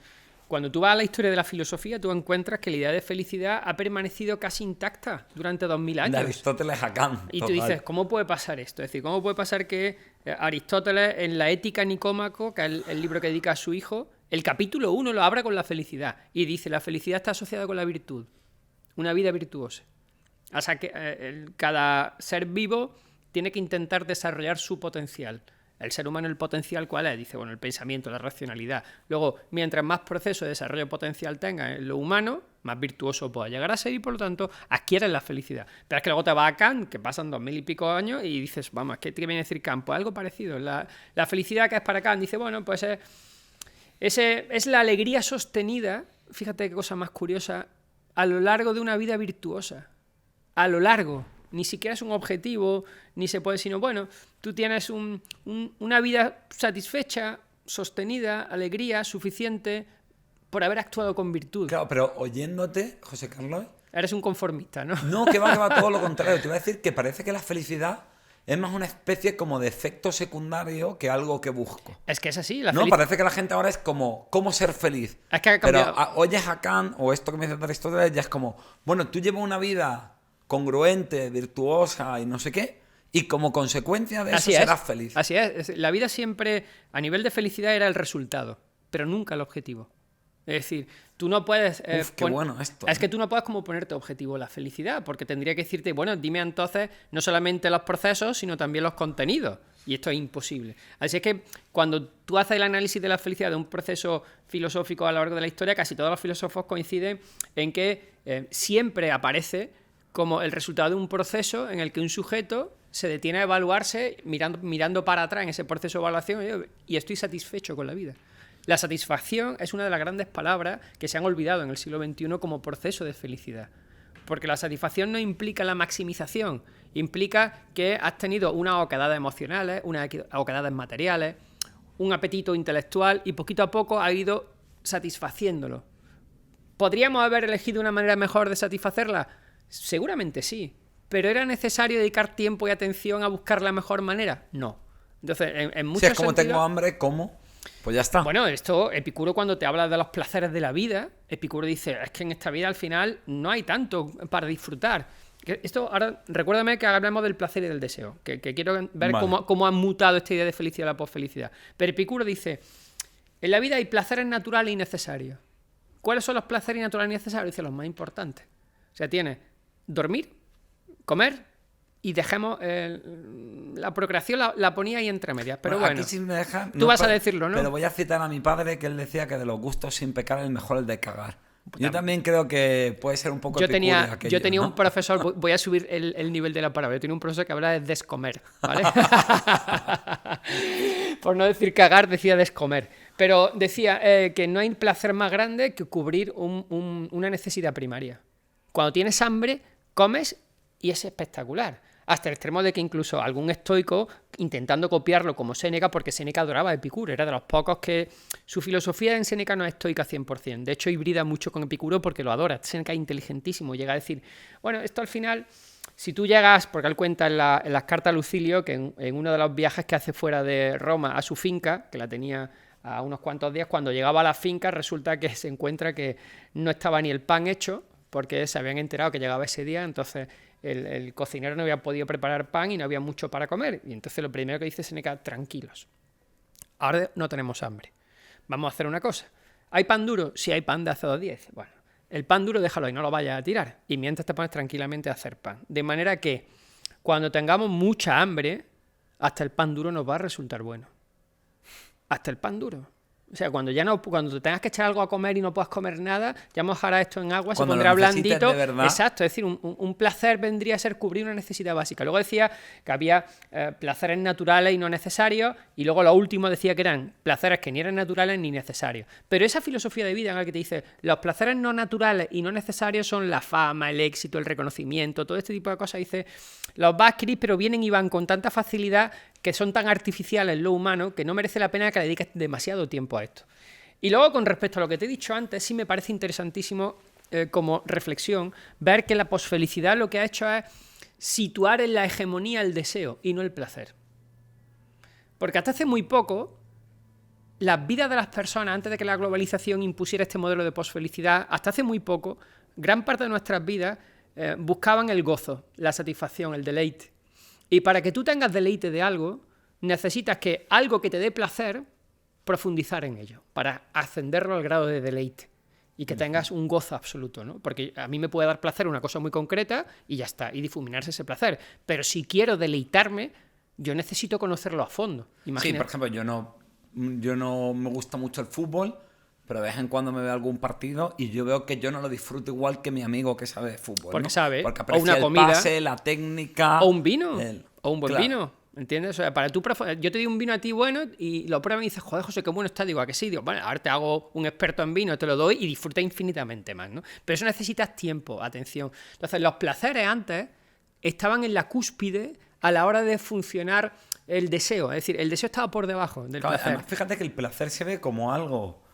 Cuando tú vas a la historia de la filosofía, tú encuentras que la idea de felicidad ha permanecido casi intacta durante 2000 años. De Aristóteles a Kant. Y tú dices, ¿cómo puede pasar esto? Es decir, ¿cómo puede pasar que Aristóteles, en la Ética Nicómaco, que es el libro que dedica a su hijo, el capítulo 1 lo abra con la felicidad? Y dice, la felicidad está asociada con la virtud, una vida virtuosa. O sea, que cada ser vivo tiene que intentar desarrollar su potencial. El ser humano, el potencial, ¿cuál es? Dice, bueno, el pensamiento, la racionalidad. Luego, mientras más proceso de desarrollo potencial tenga en lo humano, más virtuoso pueda llegar a ser y, por lo tanto, adquieres la felicidad. Pero es que luego te vas a Kant, que pasan 2000 y pico años, y dices, vamos, ¿qué viene a decir Kant? Pues algo parecido. La felicidad que es para Kant, dice, bueno, pues es la alegría sostenida, fíjate qué cosa más curiosa, a lo largo de una vida virtuosa. A lo largo. Ni siquiera es un objetivo, ni se puede, sino, bueno, tú tienes una vida satisfecha, sostenida, alegría, suficiente, por haber actuado con virtud. Claro, pero oyéndote, José Carlos... Eres un conformista, ¿no? No, que va todo lo contrario. Te voy a decir que parece que la felicidad es más una especie como de efecto secundario que algo que busco. Es que es así. No, parece que la gente ahora es como, ¿cómo ser feliz? Es que ha cambiado. Pero oyes a Kant, o esto que me dice Aristóteles, ya es como, bueno, tú llevas una vida congruente, virtuosa y no sé qué, y como consecuencia de eso serás feliz. Así es. La vida siempre, a nivel de felicidad, era el resultado, pero nunca el objetivo. Es decir, tú no puedes... Qué bueno esto. Es que tú no puedes como ponerte objetivo la felicidad, porque tendría que decirte, bueno, dime entonces no solamente los procesos, sino también los contenidos. Y esto es imposible. Así es que cuando tú haces el análisis de la felicidad de un proceso filosófico a lo largo de la historia, casi todos los filósofos coinciden en que siempre aparece como el resultado de un proceso en el que un sujeto se detiene a evaluarse mirando para atrás en ese proceso de evaluación y estoy satisfecho con la vida. La satisfacción es una de las grandes palabras que se han olvidado en el siglo XXI como proceso de felicidad. Porque la satisfacción no implica la maximización, implica que has tenido unas oquedades emocionales, unas oquedades materiales, un apetito intelectual y poquito a poco has ido satisfaciéndolo. ¿Podríamos haber elegido una manera mejor de satisfacerla? Seguramente sí. ¿Pero era necesario dedicar tiempo y atención a buscar la mejor manera? No. Entonces, en muchos Si es como sentidos, tengo hambre, ¿cómo? Pues ya está. bueno, esto, Epicuro, cuando te habla de los placeres de la vida, Epicuro dice, es que en esta vida al final no hay tanto para disfrutar. Esto, ahora, recuérdame que hablemos del placer y del deseo, que quiero ver Vale. cómo han mutado esta idea de felicidad a la posfelicidad. Pero Epicuro dice, en la vida hay placeres naturales y necesarios. ¿Cuáles son los placeres naturales y necesarios? Dice, los más importantes. O sea, tienes dormir, comer y dejemos la procreación la ponía ahí entre medias. Pero bueno, aquí sí me deja, tú vas a decirlo, ¿no? Pero voy a citar a mi padre, que él decía que de los gustos sin pecar el mejor es de cagar. Yo también creo que puede ser un poco Yo epicurio tenía aquello, ¿no? un profesor, voy a subir el nivel de la palabra, yo tenía un profesor que hablaba de descomer, ¿vale? Por no decir cagar, decía descomer. Pero decía que no hay placer más grande que cubrir una necesidad primaria. Cuando tienes hambre, comes y es espectacular. Hasta el extremo de que incluso algún estoico, intentando copiarlo como Séneca, porque Séneca adoraba a Epicuro, era de los pocos que su filosofía en Séneca no es estoica 100%. De hecho, hibrida mucho con Epicuro porque lo adora. Séneca es inteligentísimo, llega a decir, bueno, esto al final, si tú llegas, porque él cuenta en las cartas a Lucilio, que en uno de los viajes que hace fuera de Roma a su finca, que la tenía a unos cuantos días, cuando llegaba a la finca resulta que se encuentra que no estaba ni el pan hecho, porque se habían enterado que llegaba ese día, entonces el cocinero no había podido preparar pan y no había mucho para comer. Y entonces lo primero que dice Séneca, tranquilos, ahora no tenemos hambre, vamos a hacer una cosa. ¿Hay pan duro? Sí, hay pan de hace 2 días. Bueno, el pan duro déjalo ahí, no lo vayas a tirar. Y mientras te pones tranquilamente a hacer pan. De manera que cuando tengamos mucha hambre, hasta el pan duro nos va a resultar bueno. Hasta el pan duro. O sea, cuando te tengas que echar algo a comer y no puedas comer nada, ya mojarás esto en agua, Cuando se pondrá lo necesites blandito. de verdad. Exacto, es decir, un placer vendría a ser cubrir una necesidad básica. Luego decía que había placeres naturales y no necesarios, y luego lo último decía que eran placeres que ni eran naturales ni necesarios. Pero esa filosofía de vida en la que te dice, los placeres no naturales y no necesarios son la fama, el éxito, el reconocimiento, todo este tipo de cosas, dice, los vas a adquirir, pero vienen y van con tanta facilidad que son tan artificiales en lo humano que no merece la pena que le dediques demasiado tiempo a esto. Y luego, con respecto a lo que te he dicho antes, sí me parece interesantísimo como reflexión ver que la posfelicidad lo que ha hecho es situar en la hegemonía el deseo y no el placer. Porque hasta hace muy poco, las vidas de las personas, antes de que la globalización impusiera este modelo de posfelicidad, hasta hace muy poco, gran parte de nuestras vidas buscaban el gozo, la satisfacción, el deleite. Y para que tú tengas deleite de algo, necesitas que algo que te dé placer, profundizar en ello, para ascenderlo al grado de deleite y que tengas un gozo absoluto, ¿no? Porque a mí me puede dar placer una cosa muy concreta y ya está, y difuminarse ese placer. Pero si quiero deleitarme, yo necesito conocerlo a fondo. Imagina. Sí, por ejemplo, yo no me gusta mucho el fútbol, pero de vez en cuando me veo algún partido y yo veo que yo no lo disfruto igual que mi amigo que sabe de fútbol. Porque ¿no? sabe, Porque o aprecia una el comida, pase, la técnica. o un vino, o un buen Claro. vino, ¿entiendes? O sea, para tú, yo te di un vino a ti bueno y lo pruebas y dices, joder, José, qué bueno está. Digo, ¿a qué sí? Digo, bueno, ahora te hago un experto en vino, te lo doy y disfruta infinitamente más, ¿no? Pero eso necesitas tiempo, atención. Entonces, los placeres antes estaban en la cúspide a la hora de funcionar el deseo. Es decir, el deseo estaba por debajo del Claro, placer. además, fíjate que el placer se ve como algo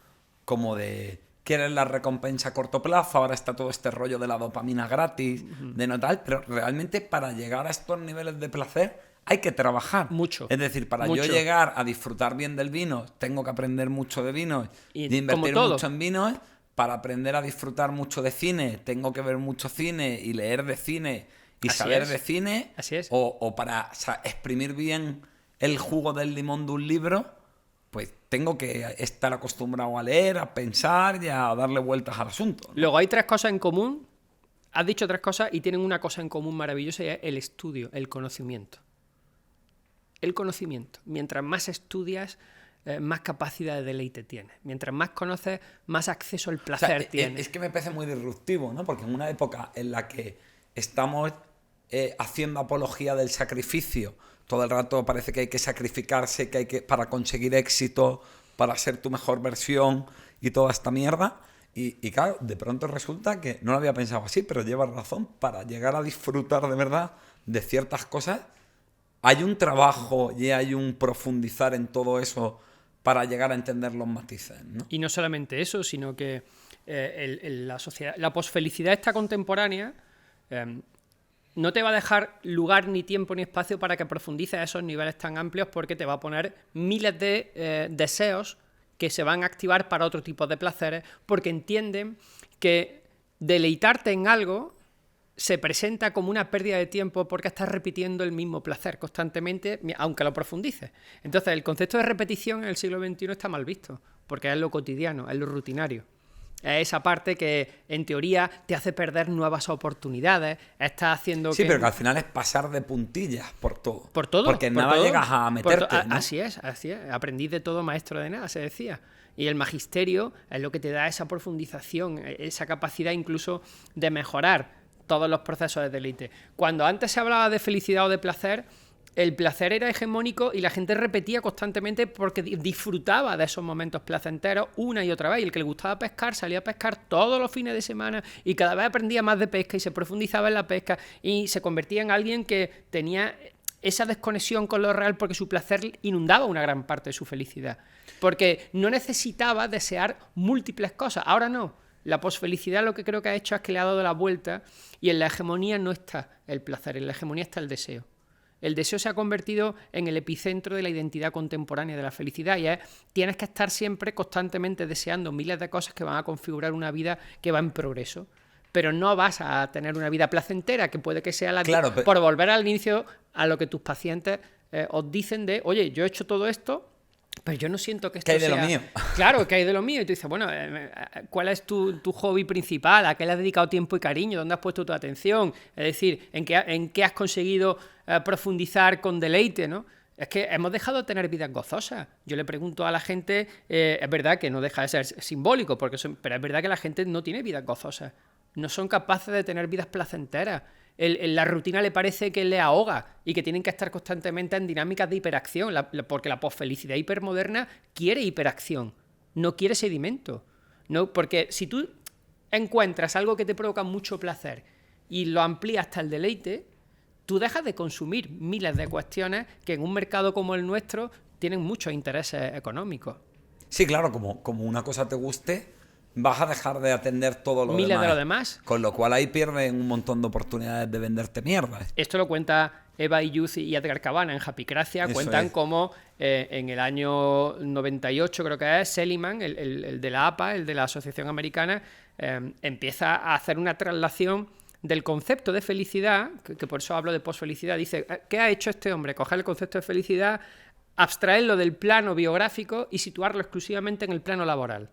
como de quieres la recompensa a corto plazo, ahora está todo este rollo de la dopamina gratis, de no tal, pero realmente para llegar a estos niveles de placer hay que trabajar. Mucho. Es decir, para Mucho. yo llegar a disfrutar bien del vino, tengo que aprender mucho de vino Y y invertir como todo. mucho en vinos. Para aprender a disfrutar mucho de cine, tengo que ver mucho cine y leer de cine y Así saber es. de cine. Así es. O para exprimir bien el jugo del limón de un libro, pues tengo que estar acostumbrado a leer, a pensar y a darle vueltas al asunto, ¿no? Luego hay 3 cosas en común. Has dicho 3 cosas y tienen una cosa en común maravillosa y es el estudio, el conocimiento. El conocimiento. Mientras más estudias, más capacidad de deleite tienes. Mientras más conoces, más acceso al O sea, placer tienes. es que me parece muy disruptivo, ¿no? Porque en una época en la que estamos haciendo apología del sacrificio. Todo el rato parece que hay que sacrificarse, para conseguir éxito, para ser tu mejor versión y toda esta mierda. Y claro, de pronto resulta que no lo había pensado así, pero llevas razón. Para llegar a disfrutar de verdad de ciertas cosas, hay un trabajo y hay un profundizar en todo eso para llegar a entender los matices, ¿no? Y no solamente eso, sino que la sociedad, la posfelicidad esta contemporánea no te va a dejar lugar ni tiempo ni espacio para que profundices a esos niveles tan amplios, porque te va a poner miles de deseos que se van a activar para otro tipo de placeres, porque entienden que deleitarte en algo se presenta como una pérdida de tiempo porque estás repitiendo el mismo placer constantemente, aunque lo profundices. Entonces, el concepto de repetición en el siglo XXI está mal visto, porque es lo cotidiano, es lo rutinario. Es esa parte que, en teoría, te hace perder nuevas oportunidades, está haciendo Sí, que... pero que al final es pasar de puntillas por todo. Por todo. Porque en por nada todo, llegas a meterte, ¿no? Así es. Aprendiz de todo, maestro de nada, se decía. Y el magisterio es lo que te da esa profundización, esa capacidad incluso de mejorar todos los procesos de deleite. Cuando antes se hablaba de felicidad o de placer, el placer era hegemónico y la gente repetía constantemente porque disfrutaba de esos momentos placenteros una y otra vez. Y el que le gustaba pescar salía a pescar todos los fines de semana y cada vez aprendía más de pesca y se profundizaba en la pesca y se convertía en alguien que tenía esa desconexión con lo real porque su placer inundaba una gran parte de su felicidad. Porque no necesitaba desear múltiples cosas. Ahora no. La posfelicidad lo que creo que ha hecho es que le ha dado la vuelta y en la hegemonía no está el placer, en la hegemonía está el deseo. El deseo se ha convertido en el epicentro de la identidad contemporánea de la felicidad y tienes que estar siempre constantemente deseando miles de cosas que van a configurar una vida que va en progreso. Pero no vas a tener una vida placentera, que puede que sea la... Claro, pero... Por volver al inicio a lo que tus pacientes os dicen de, oye, yo he hecho todo esto, pero yo no siento que esto sea... ¿Qué hay de sea... lo mío? Claro, que hay de lo mío. Y tú dices, bueno, ¿cuál es tu hobby principal? ¿A qué le has dedicado tiempo y cariño? ¿Dónde has puesto tu atención? Es decir, ¿en qué has conseguido profundizar con deleite, ¿no? Es que hemos dejado de tener vidas gozosas. Yo le pregunto a la gente, es verdad que no deja de ser simbólico, pero es verdad que la gente no tiene vidas gozosas. No son capaces de tener vidas placenteras. La rutina le parece que le ahoga y que tienen que estar constantemente en dinámicas de hiperacción, porque la posfelicidad hipermoderna quiere hiperacción, no quiere sedimento. No, porque si tú encuentras algo que te provoca mucho placer y lo amplías hasta el deleite, tú dejas de consumir miles de cuestiones que en un mercado como el nuestro tienen muchos intereses económicos. Sí, claro, como una cosa te guste, vas a dejar de atender todo lo miles demás. de lo demás. Con lo cual ahí pierden un montón de oportunidades de venderte mierda. Esto lo cuenta Eva Illuz y Edgar Cabana en Happycracia. Cuentan cómo en el año 98, creo que es, Seligman, el de la APA, el de la Asociación Americana, empieza a hacer una traslación del concepto de felicidad, que por eso hablo de posfelicidad. Dice, ¿qué ha hecho este hombre? Coger el concepto de felicidad, abstraerlo del plano biográfico y situarlo exclusivamente en el plano laboral.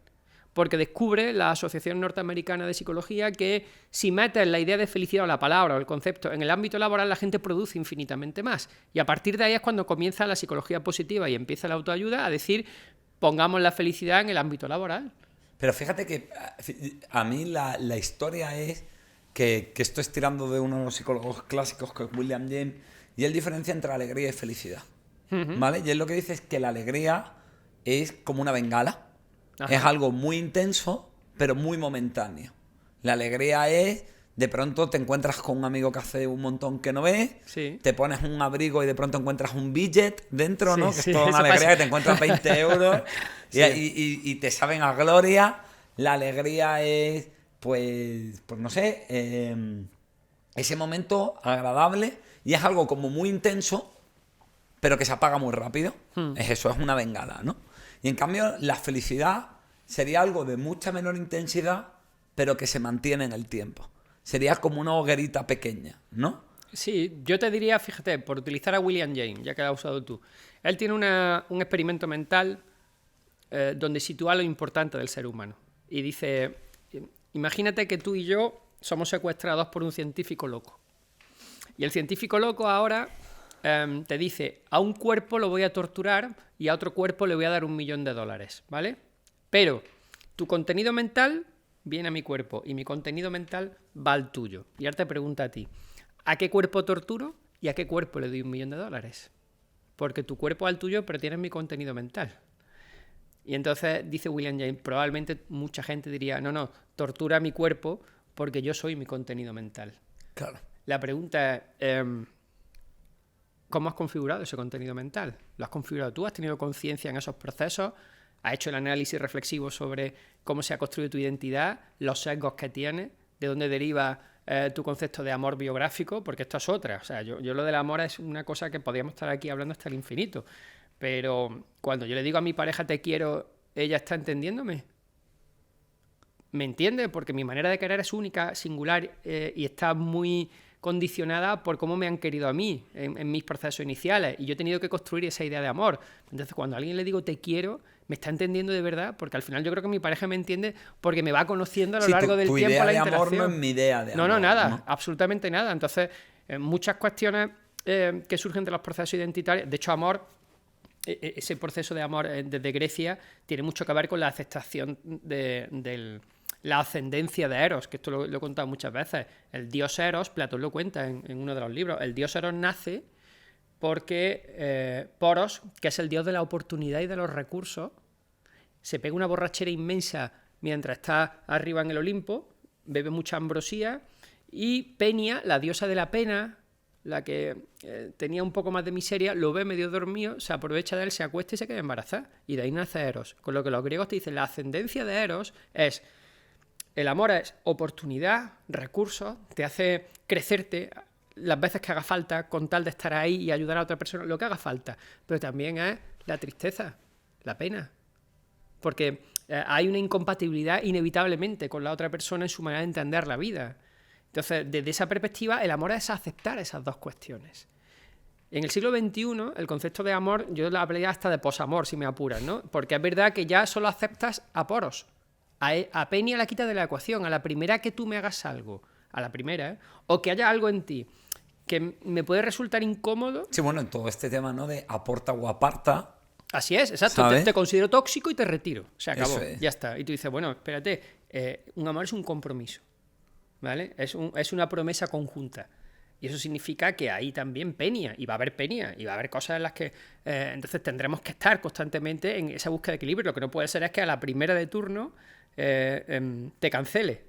Porque descubre la Asociación Norteamericana de Psicología que si metes la idea de felicidad o la palabra o el concepto en el ámbito laboral, la gente produce infinitamente más. Y a partir de ahí es cuando comienza la psicología positiva y empieza la autoayuda a decir, pongamos la felicidad en el ámbito laboral. Pero fíjate que a mí la historia es que estoy tirando de uno de los psicólogos clásicos, que es William James, y él diferencia entre alegría y felicidad. ¿Vale? Y él lo que dice es que la alegría es como una bengala. Ajá. Es algo muy intenso, pero muy momentáneo. La alegría es, de pronto te encuentras con un amigo que hace un montón que no ves, sí. Te pones un abrigo y de pronto encuentras un billet dentro, sí, ¿no? Que es toda una alegría, que te encuentras 20 euros sí. y te saben a gloria. La alegría es, pues no sé, ese momento agradable y es algo como muy intenso, pero que se apaga muy rápido. Es eso, es una bengala, ¿no? Y en cambio, la felicidad sería algo de mucha menor intensidad, pero que se mantiene en el tiempo. Sería como una hoguerita pequeña, ¿no? Sí, yo te diría, fíjate, por utilizar a William James, ya que lo has usado tú. Él tiene un experimento mental donde sitúa lo importante del ser humano. Y dice, imagínate que tú y yo somos secuestrados por un científico loco. Y el científico loco ahora... te dice, a un cuerpo lo voy a torturar y a otro cuerpo le voy a dar $1 millón, ¿vale? Pero tu contenido mental viene a mi cuerpo y mi contenido mental va al tuyo. Y ahora te pregunto a ti, ¿a qué cuerpo torturo y a qué cuerpo le doy $1.000.000? Porque tu cuerpo es al tuyo, pero tienes mi contenido mental. Y entonces dice William James, probablemente mucha gente diría, no, tortura mi cuerpo porque yo soy mi contenido mental. Claro. La pregunta es, ¿cómo has configurado ese contenido mental? ¿Lo has configurado tú? ¿Has tenido conciencia en esos procesos? ¿Has hecho el análisis reflexivo sobre cómo se ha construido tu identidad, los sesgos que tienes, de dónde deriva tu concepto de amor biográfico? Porque esto es otra. O sea, yo lo del amor es una cosa que podríamos estar aquí hablando hasta el infinito. Pero cuando yo le digo a mi pareja te quiero, ¿ella está entendiéndome? ¿Me entiende? Porque mi manera de querer es única, singular, y está muy condicionada por cómo me han querido a mí en mis procesos iniciales. Y yo he tenido que construir esa idea de amor. Entonces, cuando a alguien le digo te quiero, me está entendiendo de verdad, porque al final yo creo que mi pareja me entiende porque me va conociendo a lo largo del tiempo idea la de interacción. amor no es mi idea de amor. No, nada, ¿no? absolutamente nada. Entonces, muchas cuestiones que surgen de los procesos identitarios, de hecho, amor, ese proceso de amor desde Grecia tiene mucho que ver con la aceptación de la ascendencia de Eros, que esto lo he contado muchas veces. El dios Eros, Platón lo cuenta en uno de los libros, el dios Eros nace porque Poros, que es el dios de la oportunidad y de los recursos, se pega una borrachera inmensa mientras está arriba en el Olimpo, bebe mucha ambrosía, y Penia, la diosa de la pena, la que tenía un poco más de miseria, lo ve medio dormido, se aprovecha de él, se acuesta y se queda embarazada. Y de ahí nace Eros. Con lo que los griegos te dicen, la ascendencia de Eros es... El amor es oportunidad, recursos, te hace crecerte las veces que haga falta con tal de estar ahí y ayudar a otra persona, lo que haga falta. Pero también es la tristeza, la pena. Porque hay una incompatibilidad inevitablemente con la otra persona en su manera de entender la vida. Entonces, desde esa perspectiva, el amor es aceptar esas dos cuestiones. En el siglo XXI, el concepto de amor, yo lo hablaría hasta de posamor, si me apuras, ¿no? Porque es verdad que ya solo aceptas a Poros. A Penia la quita de la ecuación. A la primera que tú me hagas algo, a la primera, o que haya algo en ti que me puede resultar incómodo. Sí, bueno, en todo este tema, ¿no? De aporta o aparta. Así es, exacto. Te considero tóxico y te retiro. Se acabó, ya está. Y tú dices, bueno, espérate, un amor es un compromiso, ¿vale? Es una promesa conjunta. Y eso significa que hay también penia, y va a haber penia, y va a haber cosas en las que entonces tendremos que estar constantemente en esa búsqueda de equilibrio. Lo que no puede ser es que a la primera de turno te cancele,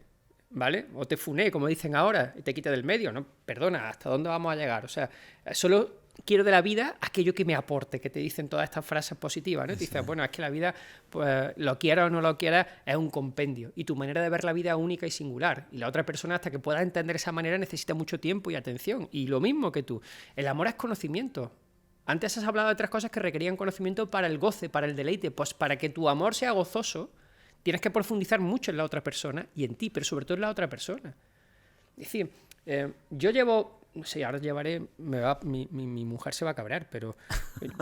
¿vale? O te funee, como dicen ahora, y te quite del medio, ¿no? Perdona, ¿hasta dónde vamos a llegar? O sea, solo quiero de la vida aquello que me aporte, que te dicen todas estas frases positivas, ¿no? Te dices, bueno, es que la vida, pues lo quieras o no lo quieras, es un compendio. Y tu manera de ver la vida es única y singular. Y la otra persona, hasta que pueda entender esa manera, necesita mucho tiempo y atención. Y lo mismo que tú. El amor es conocimiento. Antes has hablado de otras cosas que requerían conocimiento para el goce, para el deleite. Pues para que tu amor sea gozoso, tienes que profundizar mucho en la otra persona y en ti, pero sobre todo en la otra persona. Es decir, yo llevo... No sé, ahora llevaré... Mi mujer se va a cabrear, pero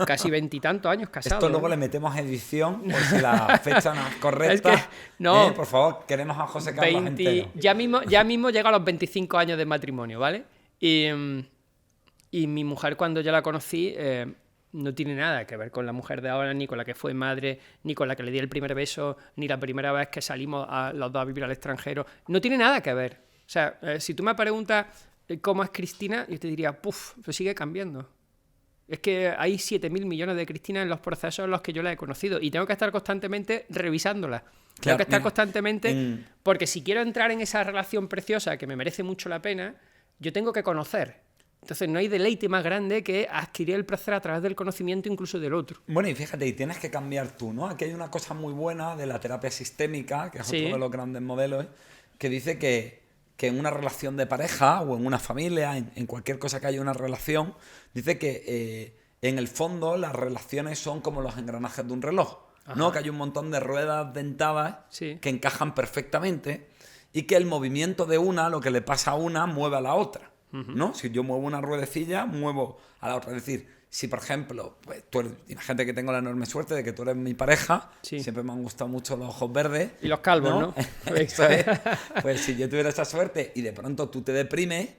casi 20 y tantos años casado. Esto luego le metemos edición, por si la fecha no es correcta. Es que, no, por favor, queremos a José Carlos entero. Ya mismo llega a los 25 años de matrimonio, ¿vale? Y mi mujer, cuando yo la conocí, no tiene nada que ver con la mujer de ahora, ni con la que fue madre, ni con la que le di el primer beso, ni la primera vez que salimos los dos a vivir al extranjero. No tiene nada que ver. O sea, si tú me preguntas cómo es Cristina, yo te diría, pues sigue cambiando. Es que hay 7.000 millones de Cristinas en los procesos en los que yo la he conocido y tengo que estar constantemente revisándola. Tengo que estar constantemente... Porque si quiero entrar en esa relación preciosa que me merece mucho la pena, yo tengo que conocer. Entonces no hay deleite más grande que adquirir el placer a través del conocimiento incluso del otro. Bueno, y fíjate, y tienes que cambiar tú, ¿no? Aquí hay una cosa muy buena de la terapia sistémica, que es otro de los grandes modelos, que dice que en una relación de pareja o en una familia, en cualquier cosa que haya una relación, dice que en el fondo las relaciones son como los engranajes de un reloj, ¿no? Que hay un montón de ruedas dentadas que encajan perfectamente y que el movimiento de una, lo que le pasa a una, mueve a la otra, ¿no? Si yo muevo una ruedecilla, muevo a la otra. Es decir, si por ejemplo, pues tú eres, imagínate que tengo la enorme suerte de que tú eres mi pareja, siempre me han gustado mucho los ojos verdes. Y los calvos, ¿no? Eso es. Pues si yo tuviera esa suerte y de pronto tú te deprimes,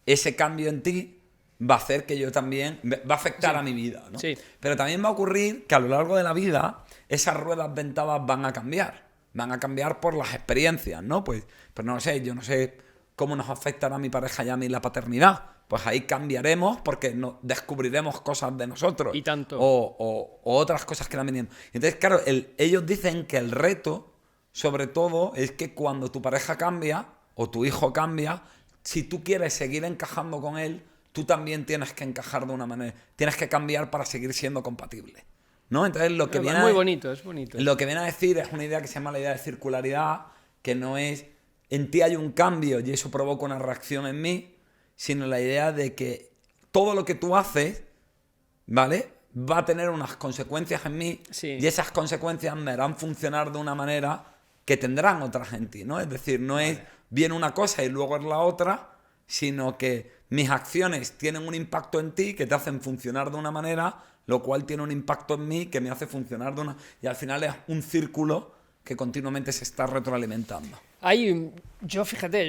ese cambio en ti va a hacer que yo también... va a afectar a mi vida, ¿no? Sí. Pero también va a ocurrir que a lo largo de la vida esas ruedas dentadas van a cambiar. van a cambiar por las experiencias, ¿no? Pues no lo sé, yo no sé cómo nos afectará a mi pareja y a mí la paternidad. Pues ahí cambiaremos porque descubriremos cosas de nosotros. Y tanto. O otras cosas que van viniendo. Entonces, claro, ellos dicen que el reto, sobre todo, es que cuando tu pareja cambia o tu hijo cambia, si tú quieres seguir encajando con él, tú también tienes que encajar de una manera. Tienes que cambiar para seguir siendo compatible, ¿no? Entonces, lo que viene es muy bonito, es bonito. Lo que viene a decir es una idea que se llama la idea de circularidad, que no es en ti hay un cambio y eso provoca una reacción en mí, sino la idea de que todo lo que tú haces, ¿vale?, va a tener unas consecuencias en mí, sí, y esas consecuencias me harán funcionar de una manera que tendrán otras en ti, ¿no? Es decir, no es bien una cosa y luego es la otra, sino que mis acciones tienen un impacto en ti que te hacen funcionar de una manera, lo cual tiene un impacto en mí que me hace funcionar de una... Y al final es un círculo que continuamente se está retroalimentando. Yo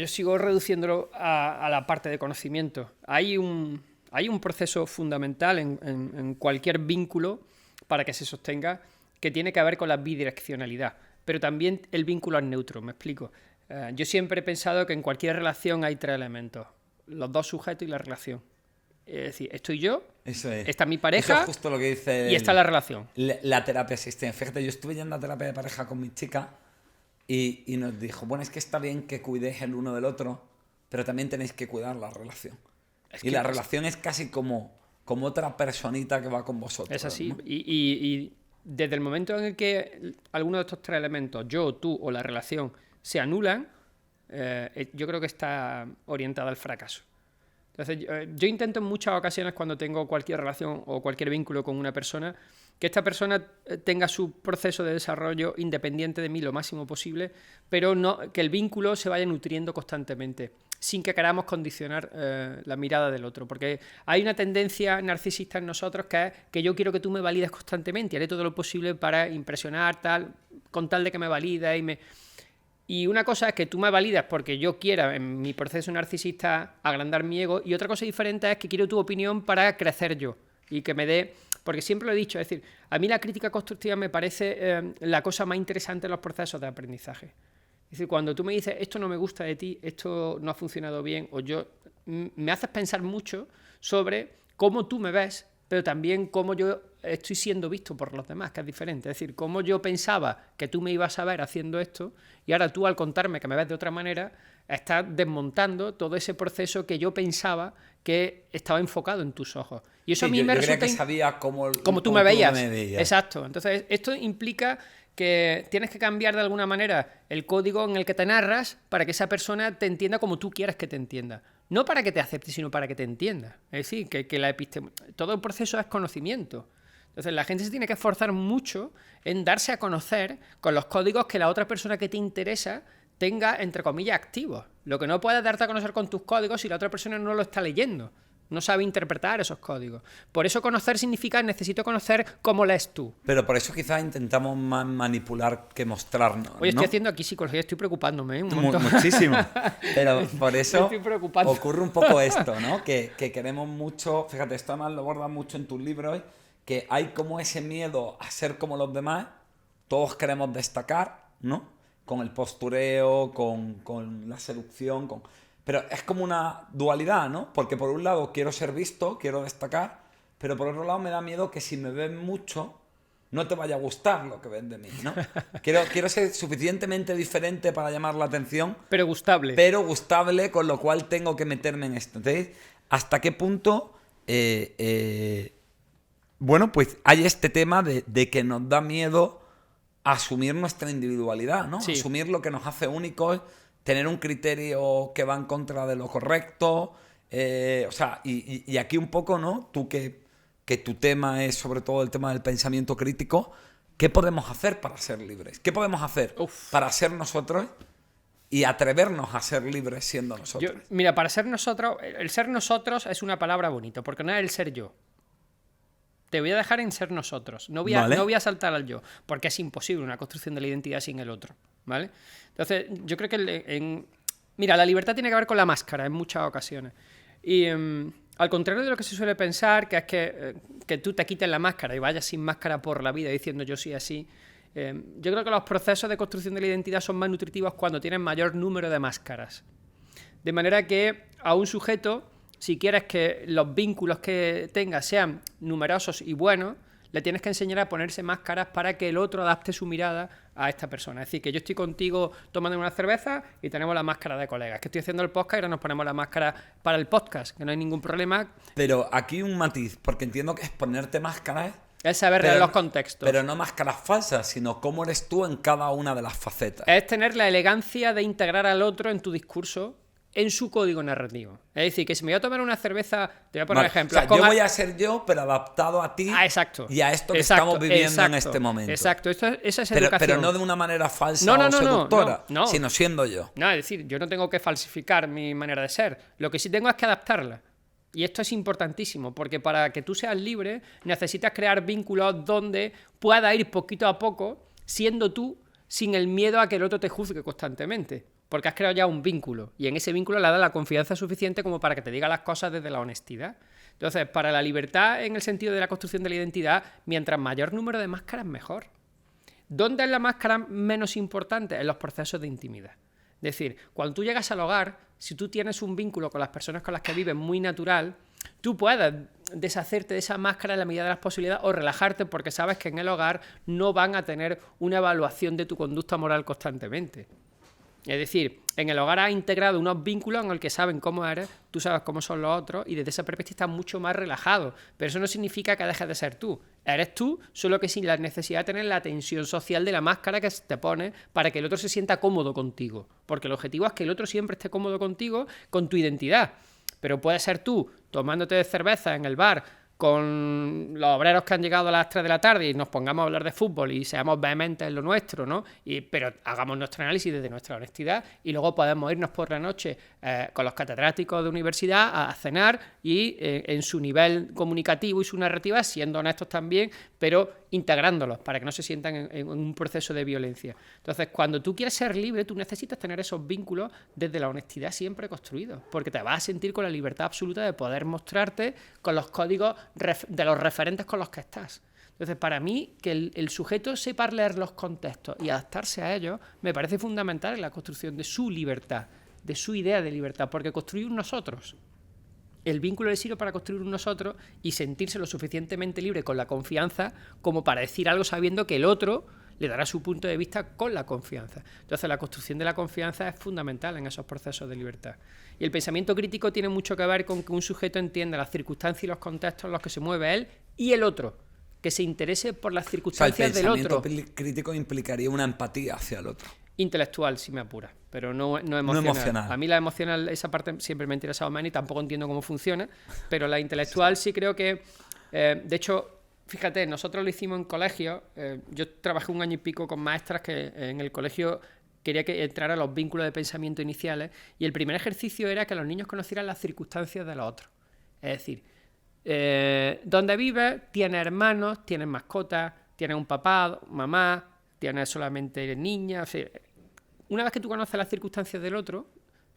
sigo reduciéndolo a la parte de conocimiento. Hay un proceso fundamental en cualquier vínculo para que se sostenga que tiene que ver con la bidireccionalidad, pero también el vínculo es neutro, me explico. Yo siempre he pensado que en cualquier relación hay 3 elementos, los 2 sujetos y la relación. Es decir, estoy yo, Eso es. está mi pareja, eso es justo lo que dice y está la relación. La terapia asistente. Fíjate, yo estuve yendo a terapia de pareja con mi chica y nos dijo, bueno, es que está bien que cuidéis el uno del otro, pero también tenéis que cuidar la relación. Y la relación es casi como otra personita que va con vosotros. Es así. ¿no? Y desde el momento en el que alguno de estos 3 elementos, yo, tú o la relación, se anulan, yo creo que está orientada al fracaso. Entonces, yo intento en muchas ocasiones cuando tengo cualquier relación o cualquier vínculo con una persona, que esta persona tenga su proceso de desarrollo independiente de mí lo máximo posible, pero no que el vínculo se vaya nutriendo constantemente, sin que queramos condicionar la mirada del otro. Porque hay una tendencia narcisista en nosotros que es que yo quiero que tú me valides constantemente y haré todo lo posible para impresionar, con tal de que me valides y una cosa es que tú me validas porque yo quiera en mi proceso narcisista agrandar mi ego, y otra cosa diferente es que quiero tu opinión para crecer yo y que me dé... Porque siempre lo he dicho, es decir, a mí la crítica constructiva me parece la cosa más interesante en los procesos de aprendizaje. Es decir, cuando tú me dices, esto no me gusta de ti, esto no ha funcionado bien, me haces pensar mucho sobre cómo tú me ves, pero también cómo yo estoy siendo visto por los demás, que es diferente. Es decir, cómo yo pensaba que tú me ibas a ver haciendo esto, y ahora tú, al contarme que me ves de otra manera, estás desmontando todo ese proceso que yo pensaba que estaba enfocado en tus ojos. Y eso sí, a mí me resulta... Yo creía que sabía cómo tú me veías. Exacto. Entonces, esto implica que tienes que cambiar de alguna manera el código en el que te narras para que esa persona te entienda como tú quieras que te entienda. No para que te acepte, sino para que te entienda. Es decir, que la todo el proceso es conocimiento. Entonces, la gente se tiene que esforzar mucho en darse a conocer con los códigos que la otra persona que te interesa tenga, entre comillas, activos. Lo que no puedes darte a conocer con tus códigos si la otra persona no lo está leyendo, no sabe interpretar esos códigos. Por eso conocer significa necesito conocer cómo lees tú. Pero por eso quizás intentamos más manipular que mostrarnos, Oye, ¿no? estoy haciendo aquí psicología, estoy preocupándome, un montón. Muchísimo. Pero por eso ocurre un poco esto, ¿no? Que queremos mucho, fíjate, esto además lo abordas mucho en tus libros, que hay como ese miedo a ser como los demás, todos queremos destacar, ¿no? Con el postureo, con la seducción, pero es como una dualidad, ¿no? Porque por un lado quiero ser visto, quiero destacar, pero por otro lado me da miedo que si me ven mucho no te vaya a gustar lo que ven de mí, ¿no? Quiero ser suficientemente diferente para llamar la atención. Pero gustable. Pero gustable, con lo cual tengo que meterme en esto. Entonces, ¿hasta qué punto bueno, pues hay este tema de que nos da miedo asumir nuestra individualidad, ¿no? Sí. Asumir lo que nos hace únicos, tener un criterio que va en contra de lo correcto, o sea, y aquí un poco, ¿no? Tú que tu tema es sobre todo el tema del pensamiento crítico, ¿qué podemos hacer para ser libres? ¿Qué podemos hacer para ser nosotros y atrevernos a ser libres siendo nosotros? Mira, para ser nosotros, el ser nosotros es una palabra bonita, porque no es el ser yo. Te voy a dejar en ser nosotros. No voy a saltar al yo, porque es imposible una construcción de la identidad sin el otro, ¿vale? Entonces, yo creo que mira, la libertad tiene que ver con la máscara en muchas ocasiones. Y al contrario de lo que se suele pensar, que es que tú te quites la máscara y vayas sin máscara por la vida diciendo yo soy así, Yo creo que los procesos de construcción de la identidad son más nutritivos cuando tienen mayor número de máscaras. De manera que a un sujeto, si quieres que los vínculos que tenga sean numerosos y buenos, le tienes que enseñar a ponerse máscaras para que el otro adapte su mirada a esta persona. Es decir, que yo estoy contigo tomando una cerveza y tenemos la máscara de colegas. Que estoy haciendo el podcast y ahora nos ponemos la máscara para el podcast, que no hay ningún problema. Pero aquí un matiz, porque entiendo que es ponerte máscaras. Es saber leer los contextos. Pero no máscaras falsas, sino cómo eres tú en cada una de las facetas. Es tener la elegancia de integrar al otro en tu discurso, en su código narrativo. Es decir, que si me voy a tomar una cerveza, te voy a poner un ejemplo. O sea, yo voy a ser yo, pero adaptado a ti exacto, y a esto que estamos viviendo en este momento. Exacto, esa es educación. Pero no de una manera falsa o seductora, sino siendo yo. No, es decir, yo no tengo que falsificar mi manera de ser. Lo que sí tengo es que adaptarla. Y esto es importantísimo, porque para que tú seas libre necesitas crear vínculos donde puedas ir poquito a poco siendo tú, sin el miedo a que el otro te juzgue constantemente. Porque has creado ya un vínculo, y en ese vínculo le das la confianza suficiente como para que te diga las cosas desde la honestidad. Entonces, para la libertad en el sentido de la construcción de la identidad, mientras mayor número de máscaras, mejor. ¿Dónde es la máscara menos importante? En los procesos de intimidad. Es decir, cuando tú llegas al hogar, si tú tienes un vínculo con las personas con las que vives muy natural, tú puedes deshacerte de esa máscara en la medida de las posibilidades o relajarte porque sabes que en el hogar no van a tener una evaluación de tu conducta moral constantemente. Es decir, en el hogar has integrado unos vínculos en los que saben cómo eres, tú sabes cómo son los otros y desde esa perspectiva estás mucho más relajado. Pero eso no significa que dejes de ser tú. Eres tú, solo que sin la necesidad de tener la tensión social de la máscara que te pones para que el otro se sienta cómodo contigo. Porque el objetivo es que el otro siempre esté cómodo contigo, con tu identidad. Pero puedes ser tú, tomándote cerveza en el bar, con los obreros que han llegado a las 3 de la tarde y nos pongamos a hablar de fútbol y seamos vehementes en lo nuestro, ¿no? Pero hagamos nuestro análisis desde nuestra honestidad y luego podemos irnos por la noche con los catedráticos de universidad a cenar y en su nivel comunicativo y su narrativa siendo honestos también, pero integrándolos para que no se sientan en un proceso de violencia. Entonces, cuando tú quieres ser libre, tú necesitas tener esos vínculos desde la honestidad siempre construidos, porque te vas a sentir con la libertad absoluta de poder mostrarte con los códigos de los referentes con los que estás. Entonces, para mí, que el sujeto sepa leer los contextos y adaptarse a ellos, me parece fundamental en la construcción de su libertad, de su idea de libertad, porque construir un nosotros. El vínculo le sirve para construir un nosotros y sentirse lo suficientemente libre con la confianza como para decir algo sabiendo que el otro le dará su punto de vista con la confianza. Entonces, la construcción de la confianza es fundamental en esos procesos de libertad. Y el pensamiento crítico tiene mucho que ver con que un sujeto entienda las circunstancias y los contextos en los que se mueve él y el otro, que se interese por las circunstancias del otro. El pensamiento crítico implicaría una empatía hacia el otro. Intelectual, si me apura, pero no emocional. A mí la emocional, esa parte siempre me ha interesado más y tampoco entiendo cómo funciona, pero la intelectual sí creo que, de hecho, fíjate, nosotros lo hicimos en colegio, yo trabajé 1 año y pico con maestras que en el colegio quería que entraran los vínculos de pensamiento iniciales y el primer ejercicio era que los niños conocieran las circunstancias de los otros. Es decir, donde vives, tienes hermanos, tienes mascotas, tienes un papá, mamá, tienes solamente niñas. O sea, una vez que tú conoces las circunstancias del otro,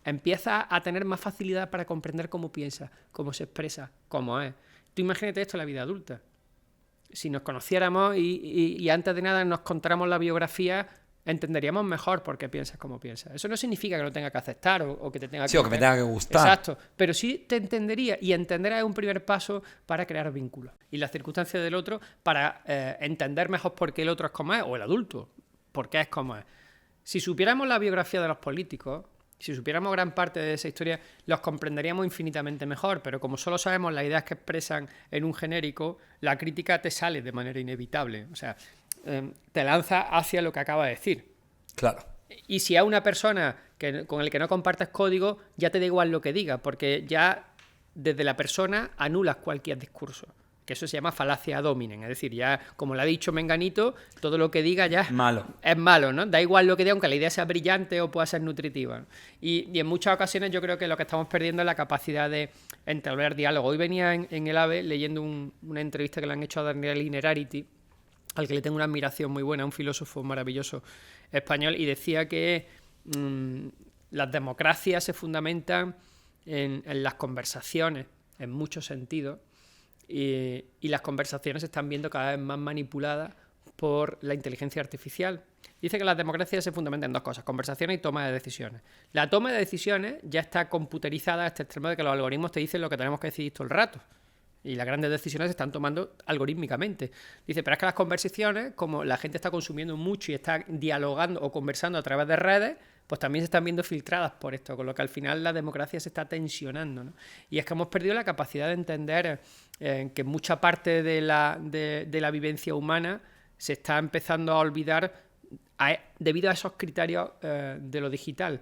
empiezas a tener más facilidad para comprender cómo piensa, cómo se expresa, cómo es. Tú imagínate esto en la vida adulta. Si nos conociéramos y antes de nada nos contáramos la biografía, entenderíamos mejor por qué piensas como piensas. Eso no significa que lo tenga que aceptar o que te tenga que... Sí, o que me tenga que gustar. Exacto, pero sí te entendería y entender es un primer paso para crear vínculos. Y las circunstancias del otro para entender mejor por qué el otro es como es, o el adulto, por qué es como es. Si supiéramos la biografía de los políticos, si supiéramos gran parte de esa historia, los comprenderíamos infinitamente mejor, pero como solo sabemos las ideas que expresan en un genérico, la crítica te sale de manera inevitable. O sea, te lanza hacia lo que acaba de decir. Claro. Y si a una persona con el que no compartes código, ya te da igual lo que diga, porque ya desde la persona anulas cualquier discurso. Que eso se llama falacia ad hominem, es decir, ya como lo ha dicho Menganito, todo lo que diga ya es malo, ¿no? Da igual lo que diga, aunque la idea sea brillante o pueda ser nutritiva, ¿no? Y en muchas ocasiones yo creo que lo que estamos perdiendo es la capacidad de entablar diálogo. Hoy venía en el AVE leyendo una entrevista que le han hecho a Daniel Innerarity, al que le tengo una admiración muy buena, un filósofo maravilloso español, y decía que las democracias se fundamentan en las conversaciones, en muchos sentidos, y las conversaciones se están viendo cada vez más manipuladas por la inteligencia artificial. Dice que las democracias se fundamentan en dos cosas: conversaciones y toma de decisiones. La toma de decisiones ya está computerizada a este extremo de que los algoritmos te dicen lo que tenemos que decidir todo el rato. Y las grandes decisiones se están tomando algorítmicamente. Dice, pero es que las conversaciones, como la gente está consumiendo mucho y está dialogando o conversando a través de redes, pues también se están viendo filtradas por esto, con lo que al final la democracia se está tensionando, ¿no? Y es que hemos perdido la capacidad de entender que mucha parte de la vivencia humana se está empezando a olvidar debido a esos criterios de lo digital.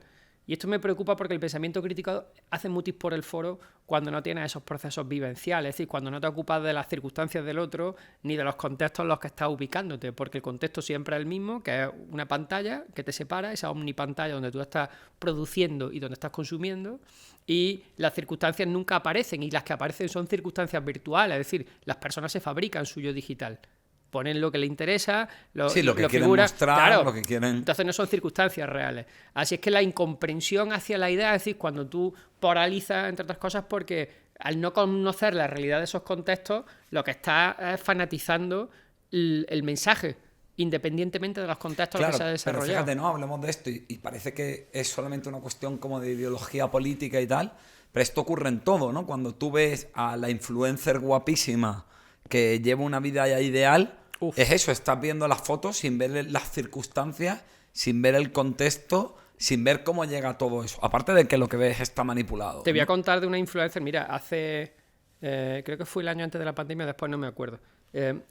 Y esto me preocupa porque el pensamiento crítico hace mutis por el foro cuando no tienes esos procesos vivenciales, es decir, cuando no te ocupas de las circunstancias del otro ni de los contextos en los que estás ubicándote, porque el contexto siempre es el mismo, que es una pantalla que te separa, esa omnipantalla donde tú estás produciendo y donde estás consumiendo, y las circunstancias nunca aparecen, y las que aparecen son circunstancias virtuales, es decir, las personas se fabrican su yo digital. Ponen lo que le interesa, lo que quieren figura, mostrar, claro, lo que quieren. Entonces no son circunstancias reales. Así es que la incomprensión hacia la idea, es decir, cuando tú polarizas, entre otras cosas, porque al no conocer la realidad de esos contextos, lo que estás es fanatizando el mensaje, independientemente de los contextos en los que se ha desarrollado. Pero fíjate, no hablemos de esto y parece que es solamente una cuestión como de ideología política y tal, pero esto ocurre en todo, ¿no? Cuando tú ves a la influencer guapísima que lleva una vida ya ideal, es eso, estás viendo las fotos sin ver las circunstancias, sin ver el contexto, sin ver cómo llega todo eso. Aparte de que lo que ves está manipulado. Te voy a contar de una influencer, mira, hace, creo que fue el año antes de la pandemia, después no me acuerdo.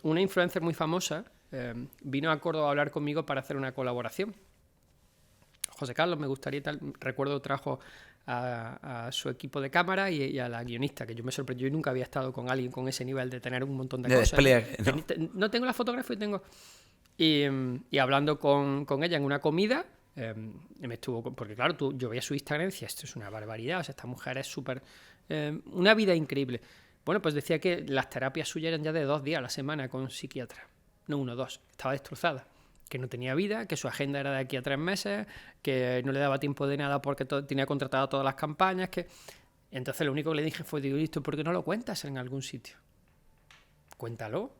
Una influencer muy famosa vino a Córdoba a hablar conmigo para hacer una colaboración. José Carlos, me gustaría tal, recuerdo trajo a su equipo de cámara y a la guionista, que yo me sorprendí, yo nunca había estado con alguien con ese nivel de tener un montón de cosas. Despliegue, ¿no? No tengo la fotografía y hablando con ella en una comida, me estuvo, porque claro, yo veía su Instagram y decía, esto es una barbaridad, o sea, esta mujer es súper, una vida increíble. Bueno, pues decía que las terapias suyas eran ya de 2 días a la semana con psiquiatra, no 1 o 2, estaba destrozada, que no tenía vida, que su agenda era de aquí a 3 meses, que no le daba tiempo de nada porque tenía contratado todas las campañas, que... Entonces lo único que le dije fue, digo, ¿listo? ¿Por qué no lo cuentas en algún sitio? Cuéntalo.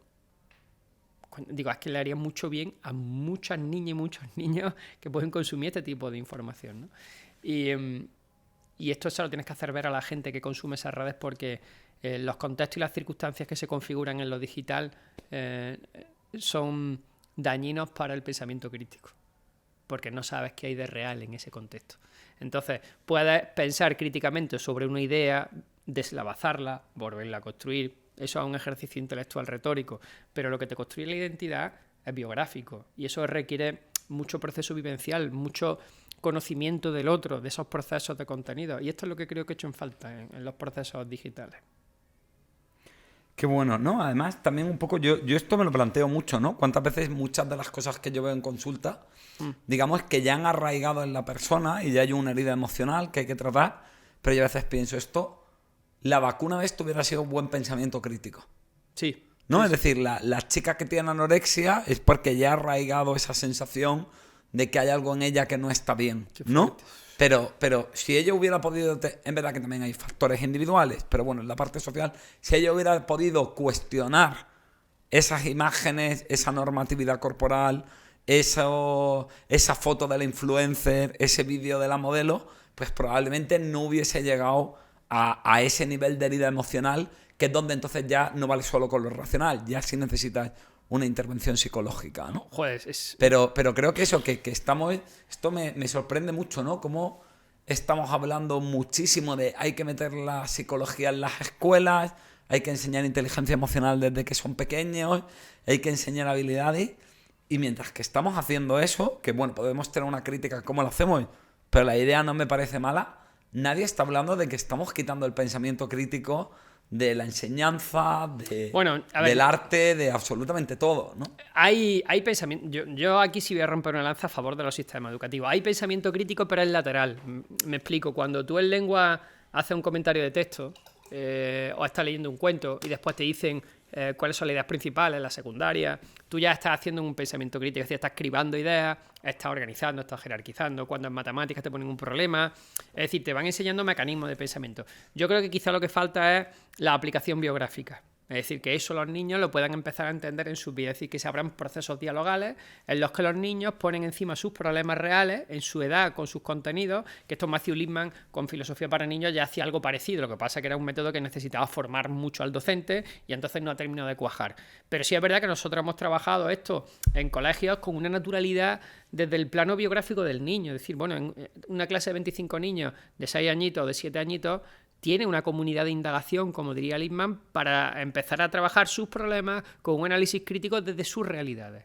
Digo, es que le haría mucho bien a muchas niñas y muchos niños que pueden consumir este tipo de información, ¿no? Y esto se lo tienes que hacer ver a la gente que consume esas redes porque los contextos y las circunstancias que se configuran en lo digital son dañinos para el pensamiento crítico, porque no sabes qué hay de real en ese contexto. Entonces, puedes pensar críticamente sobre una idea, deslavazarla, volverla a construir. Eso es un ejercicio intelectual retórico, pero lo que te construye la identidad es biográfico y eso requiere mucho proceso vivencial, mucho conocimiento del otro, de esos procesos de contenido. Y esto es lo que creo que he hecho en falta en los procesos digitales. Qué bueno, ¿no? Además, también un poco, yo esto me lo planteo mucho, ¿no? Cuántas veces muchas de las cosas que yo veo en consulta, digamos que ya han arraigado en la persona y ya hay una herida emocional que hay que tratar, pero yo a veces pienso esto, la vacuna de esto hubiera sido un buen pensamiento crítico. Sí. ¿No? Sí, es decir, la chica que tiene anorexia es porque ya ha arraigado esa sensación de que hay algo en ella que no está bien, ¿no? Pero si ella hubiera podido, en verdad que también hay factores individuales, pero bueno, en la parte social, si ella hubiera podido cuestionar esas imágenes, esa normatividad corporal, esa foto de la influencer, ese vídeo de la modelo, pues probablemente no hubiese llegado a ese nivel de herida emocional, que es donde entonces ya no vale solo con lo racional, ya sí necesitas una intervención psicológica, ¿no? Joder, Pero creo que eso, que estamos... Esto me sorprende mucho, ¿no? Cómo estamos hablando muchísimo de hay que meter la psicología en las escuelas, hay que enseñar inteligencia emocional desde que son pequeños, hay que enseñar habilidades, y mientras que estamos haciendo eso, que bueno, podemos tener una crítica cómo lo hacemos, pero la idea no me parece mala, nadie está hablando de que estamos quitando el pensamiento crítico de la enseñanza, del arte, de absolutamente todo, ¿no? Hay pensamiento. Yo aquí sí voy a romper una lanza a favor de los sistemas educativos. Hay pensamiento crítico, pero es lateral. Me explico. Cuando tú en lengua haces un comentario de texto o estás leyendo un cuento y después te dicen cuáles son las ideas principales, la secundaria, tú ya estás haciendo un pensamiento crítico, es decir, estás cribando ideas, estás organizando, estás jerarquizando, cuando en matemáticas te ponen un problema, es decir, te van enseñando mecanismos de pensamiento. Yo creo que quizá lo que falta es la aplicación biográfica. Es decir, que eso los niños lo puedan empezar a entender en su vida. Es decir, que se abran procesos dialogales en los que los niños ponen encima sus problemas reales, en su edad, con sus contenidos, que esto Matthew Lipman, con Filosofía para Niños, ya hacía algo parecido. Lo que pasa es que era un método que necesitaba formar mucho al docente y entonces no ha terminado de cuajar. Pero sí es verdad que nosotros hemos trabajado esto en colegios con una naturalidad desde el plano biográfico del niño. Es decir, bueno, en una clase de 25 niños de 6 añitos o de 7 añitos, tiene una comunidad de indagación, como diría Lipman, para empezar a trabajar sus problemas con un análisis crítico desde sus realidades.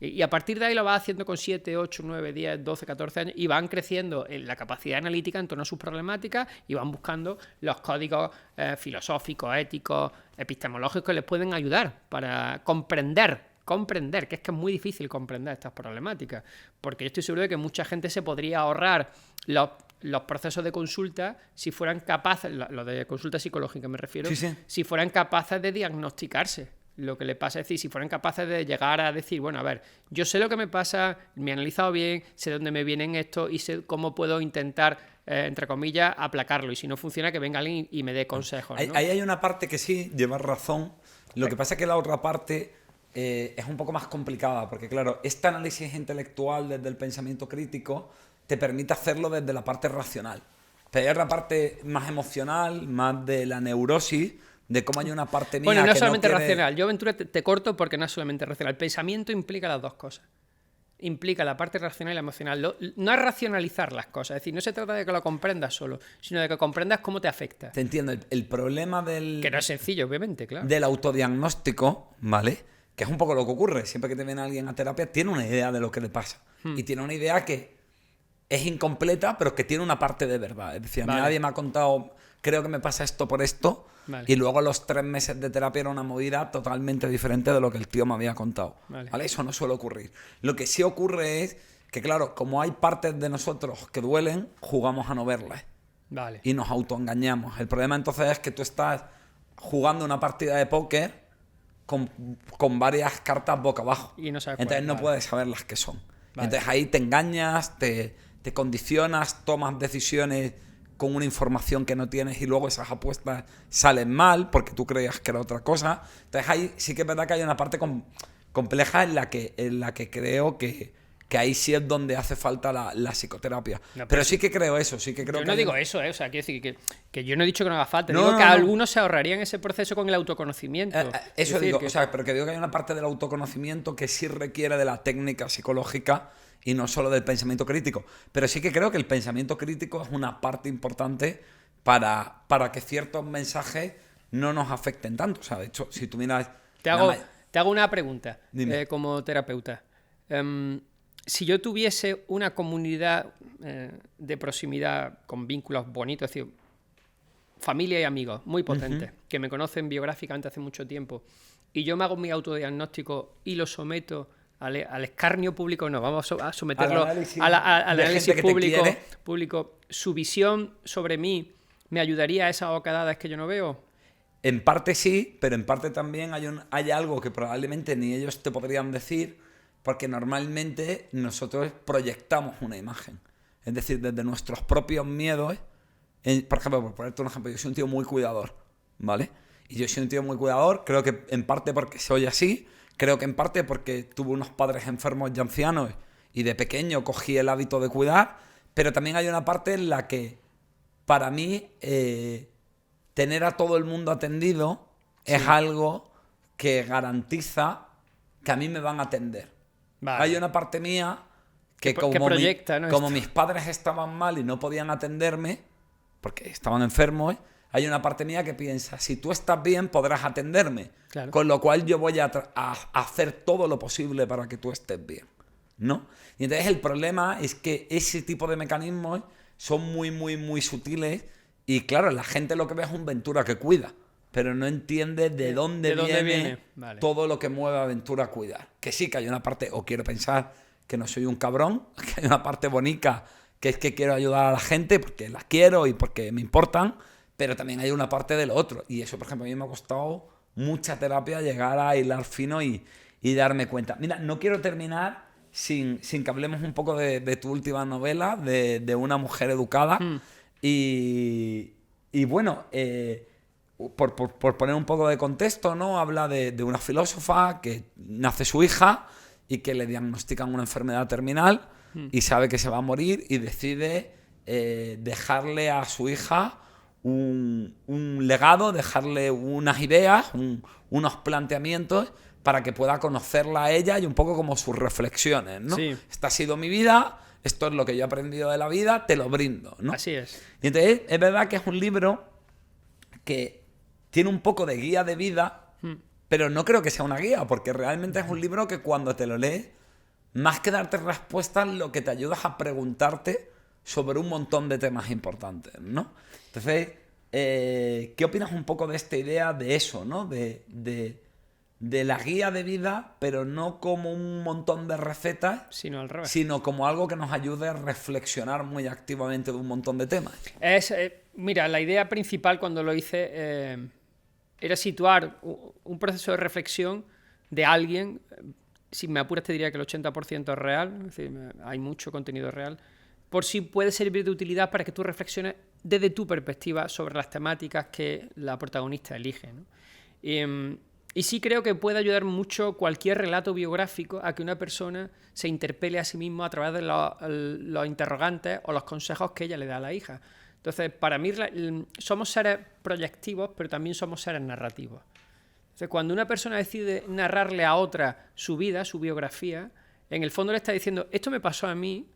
Y a partir de ahí lo va haciendo con 7, 8, 9, 10, 12, 14 años y van creciendo en la capacidad analítica en torno a sus problemáticas y van buscando los códigos filosóficos, éticos, epistemológicos que les pueden ayudar para comprender, que es muy difícil comprender estas problemáticas, porque yo estoy seguro de que mucha gente se podría ahorrar los procesos de consulta si fueran capaces, lo de consulta psicológica me refiero, Sí. si fueran capaces de diagnosticarse lo que le pasa, es decir, si fueran capaces de llegar a decir, bueno, a ver, yo sé lo que me pasa, me he analizado bien, sé dónde me vienen esto y sé cómo puedo intentar, entre comillas, aplacarlo, y si no funciona que venga alguien y me dé consejos, ¿no? Ahí hay una parte que sí, llevas razón, lo que pasa es que la otra parte es un poco más complicada, porque claro, este análisis intelectual desde el pensamiento crítico te permite hacerlo desde la parte racional. Pero hay otra parte más emocional, más de la neurosis, de cómo hay una parte mía bueno, no que solamente no quiere... racional. Yo, Ventura, te corto porque no es solamente racional. El pensamiento implica las dos cosas. Implica la parte racional y la emocional. No es racionalizar las cosas. Es decir, no se trata de que lo comprendas solo, sino de que comprendas cómo te afecta. Te entiendo. El problema del... Que no es sencillo, obviamente, claro. Del autodiagnóstico, ¿vale? Que es un poco lo que ocurre. Siempre que te viene alguien a terapia, tiene una idea de lo que le pasa. Y tiene una idea que es incompleta, pero que tiene una parte de verdad. Es decir, a mí nadie me ha contado, creo que me pasa esto por esto, y luego los 3 meses de terapia era una movida totalmente diferente de lo que el tío me había contado. ¿Vale? Eso no suele ocurrir. Lo que sí ocurre es que, claro, como hay partes de nosotros que duelen, jugamos a no verlas. Vale. Y nos autoengañamos. El problema entonces es que tú estás jugando una partida de póker con varias cartas boca abajo. Y no sabes entonces no puedes saber las que son. Entonces ahí te engañas, te condicionas, tomas decisiones con una información que no tienes y luego esas apuestas salen mal porque tú creías que era otra cosa. Entonces ahí sí que es verdad que hay una parte compleja en la que creo que ahí sí es donde hace falta la psicoterapia. No, pero sí que creo eso, sí que creo yo que... no digo eso, o sea, quiero decir que yo no he dicho que no haga falta, digo que algunos se ahorrarían ese proceso con el autoconocimiento. Eso digo, o sea, pero que digo que hay una parte del autoconocimiento que sí requiere de la técnica psicológica y no solo del pensamiento crítico. Pero sí que creo que el pensamiento crítico es una parte importante para que ciertos mensajes no nos afecten tanto. O sea, de hecho, si tú miras... Te hago una pregunta como terapeuta. Si yo tuviese una comunidad de proximidad con vínculos bonitos, es decir, familia y amigos muy potentes, que me conocen biográficamente hace mucho tiempo, y yo me hago mi autodiagnóstico y lo someto al escarnio público, no, vamos a someterlo al análisis público, su visión sobre mí me ayudaría a esas bocadas que yo no veo. En parte sí, pero en parte también hay algo que probablemente ni ellos te podrían decir, porque normalmente nosotros proyectamos una imagen. Es decir, desde nuestros propios miedos. Por ejemplo, por ponerte un ejemplo, yo soy un tío muy cuidador, ¿vale? Y yo soy un tío muy cuidador, creo que en parte porque soy así, creo que en parte porque tuve unos padres enfermos y ancianos y de pequeño cogí el hábito de cuidar, pero también hay una parte en la que, para mí, tener a todo el mundo atendido es algo que garantiza que a mí me van a atender. Vale. Hay una parte mía que como mis padres estaban mal y no podían atenderme, porque estaban enfermos, hay una parte mía que piensa, si tú estás bien podrás atenderme, claro. Con lo cual yo voy a hacer todo lo posible para que tú estés bien, ¿no? Y entonces el problema es que ese tipo de mecanismos son muy, muy, muy sutiles y claro, la gente lo que ve es un Ventura que cuida, pero no entiende de dónde viene vale. Todo lo que mueve a Ventura a cuidar. Que sí, que hay una parte, o quiero pensar que no soy un cabrón, que hay una parte bonita, que es que quiero ayudar a la gente porque las quiero y porque me importan, pero también hay una parte de lo otro. Y eso, por ejemplo, a mí me ha costado mucha terapia llegar a hilar fino y darme cuenta. Mira, no quiero terminar sin que hablemos un poco de tu última novela, de una mujer educada. Y bueno, por poner un poco de contexto, ¿no? Habla de una filósofa que nace su hija y que le diagnostican una enfermedad terminal y sabe que se va a morir y decide dejarle a su hija un legado, dejarle unas ideas, unos planteamientos para que pueda conocerla a ella y un poco como sus reflexiones, ¿no? Sí. Esta ha sido mi vida, esto es lo que yo he aprendido de la vida, te lo brindo, ¿no? Así es. Y entonces es verdad que es un libro que tiene un poco de guía de vida, pero no creo que sea una guía, porque realmente es un libro que cuando te lo lees, más que darte respuestas, lo que te ayuda es a preguntarte sobre un montón de temas importantes, ¿no? Entonces, ¿qué opinas un poco de esta idea de eso, ¿no? De la guía de vida, pero no como un montón de recetas, Sino al revés. sino como algo que nos ayude a reflexionar muy activamente de un montón de temas. Mira, la idea principal cuando lo hice era situar un proceso de reflexión de alguien. Si me apuras te diría que el 80% es real, es decir, hay mucho contenido real, por si puede servir de utilidad para que tú reflexiones desde tu perspectiva sobre las temáticas que la protagonista elige, ¿no? Y sí creo que puede ayudar mucho cualquier relato biográfico a que una persona se interpele a sí mismo a través de los interrogantes o los consejos que ella le da a la hija. Entonces, para mí somos seres proyectivos, pero también somos seres narrativos. Entonces, cuando una persona decide narrarle a otra su vida, su biografía, en el fondo le está diciendo, esto me pasó a mí,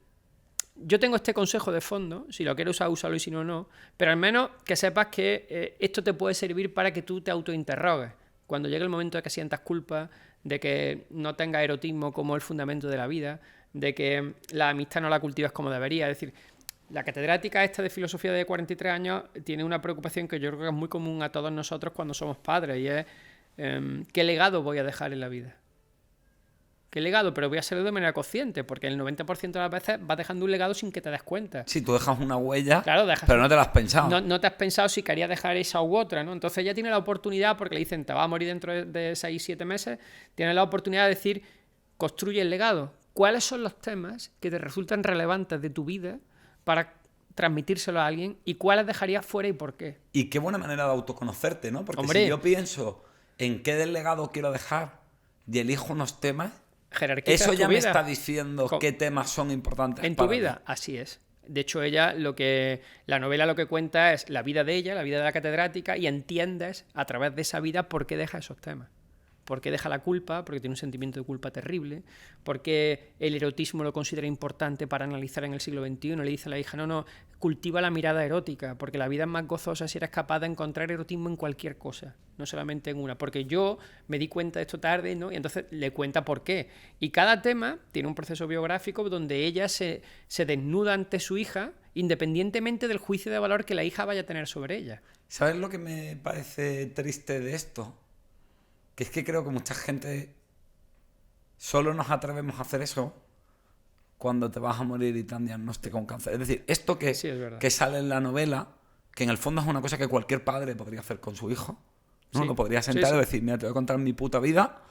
yo tengo este consejo de fondo, si lo quieres usar, úsalo y si no, no, pero al menos que sepas que esto te puede servir para que tú te autointerrogues. Cuando llegue el momento de que sientas culpa, de que no tengas erotismo como el fundamento de la vida, de que la amistad no la cultivas como debería, es decir, la catedrática esta de filosofía de 43 años tiene una preocupación que yo creo que es muy común a todos nosotros cuando somos padres y es ¿qué legado voy a dejar en la vida? ¿Qué legado? Pero voy a hacerlo de manera consciente, porque el 90% de las veces vas dejando un legado sin que te des cuenta. Sí, tú dejas una huella, Claro, pero no te la has pensado. No te has pensado si querías dejar esa u otra, ¿no? Entonces ella tiene la oportunidad, porque le dicen, te vas a morir dentro de 6-7 meses, tiene la oportunidad de decir, construye el legado. ¿Cuáles son los temas que te resultan relevantes de tu vida para transmitírselo a alguien y cuáles dejarías fuera y por qué? Y qué buena manera de autoconocerte, ¿no? Porque Hombre, si yo pienso en qué del legado quiero dejar y elijo unos temas, jerarquizas eso tu ya me vida. está diciendo qué temas son importantes En tu para mí. vida, así es. De hecho, la novela lo que cuenta es la vida de ella, la vida de la catedrática, y entiendes a través de esa vida por qué deja esos temas. ¿Por qué deja la culpa? Porque tiene un sentimiento de culpa terrible. ¿Por qué el erotismo lo considera importante para analizar en el siglo XXI? Le dice a la hija, no, cultiva la mirada erótica, porque la vida es más gozosa si eres capaz de encontrar erotismo en cualquier cosa, no solamente en una. Porque yo me di cuenta de esto tarde, ¿no? Y entonces le cuenta por qué. Y cada tema tiene un proceso biográfico donde ella se desnuda ante su hija, independientemente del juicio de valor que la hija vaya a tener sobre ella. ¿Sabes lo que me parece triste de esto? Que es que creo que mucha gente solo nos atrevemos a hacer eso cuando te vas a morir y te han diagnosticado un cáncer. Es decir, esto que sale en la novela, que en el fondo es una cosa que cualquier padre podría hacer con su hijo, ¿no? Sí. Lo podría sentar y decir, mira, te voy a contar mi puta vida,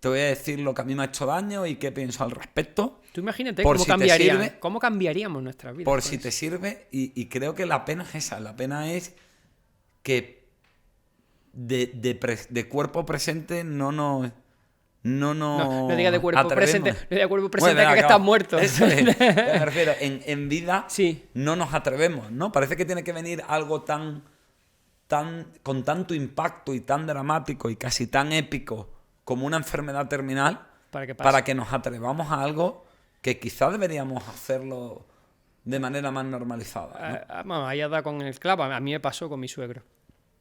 te voy a decir lo que a mí me ha hecho daño y qué pienso al respecto. Tú imagínate cómo cambiaríamos nuestra vida. Por si te sirve, y creo que la pena es esa. La pena es que de cuerpo presente no diga de cuerpo presente, no diga de cuerpo presente, bueno, que estás muerto. Eso es. Me refiero, en vida sí. no nos atrevemos, ¿no? Parece que tiene que venir algo con tanto impacto y tan dramático y casi tan épico como una enfermedad terminal para que nos atrevamos a algo que quizás deberíamos hacerlo de manera más normalizada, ¿no? Ahí has dado con el clavo. A mí me pasó con mi suegro.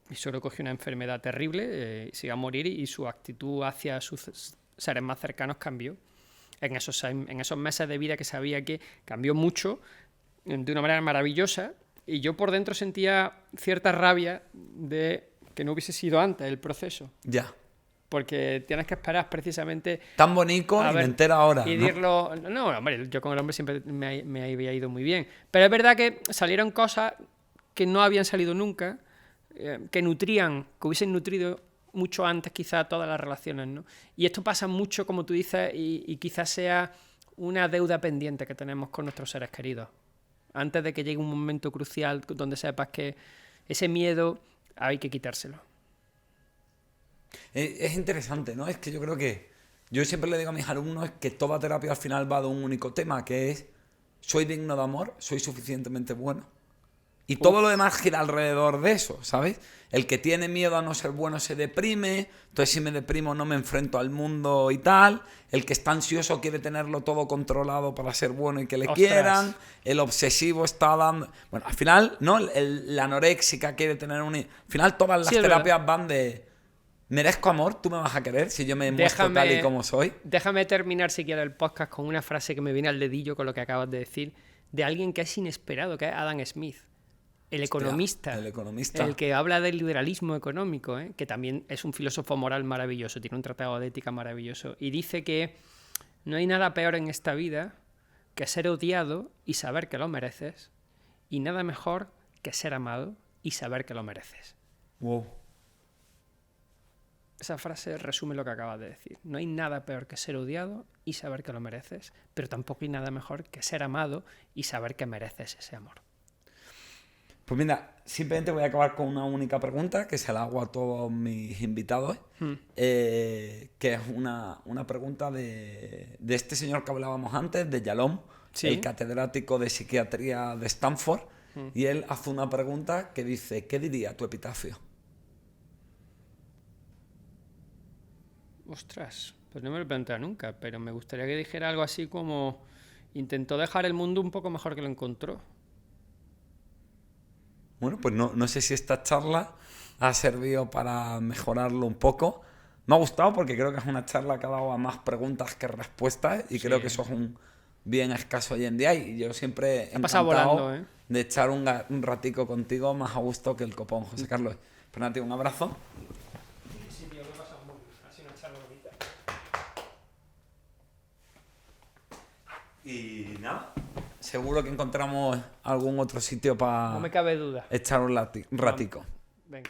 Mi suegro cogió una enfermedad terrible, se iba a morir y su actitud hacia sus seres más cercanos cambió. En esos meses de vida que sabía que cambió mucho, de una manera maravillosa, y yo por dentro sentía cierta rabia de que no hubiese sido antes el proceso. Ya. Porque tienes que esperar precisamente... Tan bonito y me entero ahora, y ¿no? Dirlo... No, hombre, yo con el hombre siempre me había ido muy bien. Pero es verdad que salieron cosas que no habían salido nunca, que hubiesen nutrido mucho antes quizá todas las relaciones, ¿no? Y esto pasa mucho, como tú dices, y quizás sea una deuda pendiente que tenemos con nuestros seres queridos. Antes de que llegue un momento crucial donde sepas que ese miedo hay que quitárselo. Es interesante, ¿no? Es que yo creo que... Yo siempre le digo a mis alumnos que toda terapia al final va de un único tema, que es: soy digno de amor, soy suficientemente bueno. Y todo lo demás gira alrededor de eso, ¿sabes? El que tiene miedo a no ser bueno se deprime, entonces si me deprimo no me enfrento al mundo y tal. El que está ansioso quiere tenerlo todo controlado para ser bueno y que le quieran. El obsesivo está dando... Bueno, al final, ¿no? La anoréxica quiere tener un... Al final todas las terapias van de... ¿Merezco amor? ¿Tú me vas a querer si yo me muestro tal y como soy? Déjame terminar si quieres el podcast con una frase que me viene al dedillo con lo que acabas de decir, de alguien que es inesperado, que es Adam Smith. El economista, el que habla del liberalismo económico, que también es un filósofo moral maravilloso, tiene un tratado de ética maravilloso, y dice que no hay nada peor en esta vida que ser odiado y saber que lo mereces, y nada mejor que ser amado y saber que lo mereces. Wow. Esa frase resume lo que acabas de decir. No hay nada peor que ser odiado y saber que lo mereces, pero tampoco hay nada mejor que ser amado y saber que mereces ese amor. Pues mira, simplemente voy a acabar con una única pregunta que se la hago a todos mis invitados, que es una pregunta de este señor que hablábamos antes, de Yalom, ¿sí? El catedrático de psiquiatría de Stanford, y él hace una pregunta que dice: ¿qué diría tu epitafio? Ostras, pues no me lo he planteado nunca, pero me gustaría que dijera algo así como: intentó dejar el mundo un poco mejor que lo encontró. Bueno, pues no sé si esta charla ha servido para mejorarlo un poco. Me ha gustado porque creo que es una charla que ha dado a más preguntas que respuestas, y creo que eso es un bien escaso hoy en día, y yo siempre he encantado volando, de echar un ratico contigo más a gusto que el copón, José Carlos. Pues nada, tío, un abrazo. Sí, tío, me he pasado muy bien. Ha sido una charla bonita. Y nada, seguro que encontramos algún otro sitio para... No me cabe duda. Echar un ratico. Venga.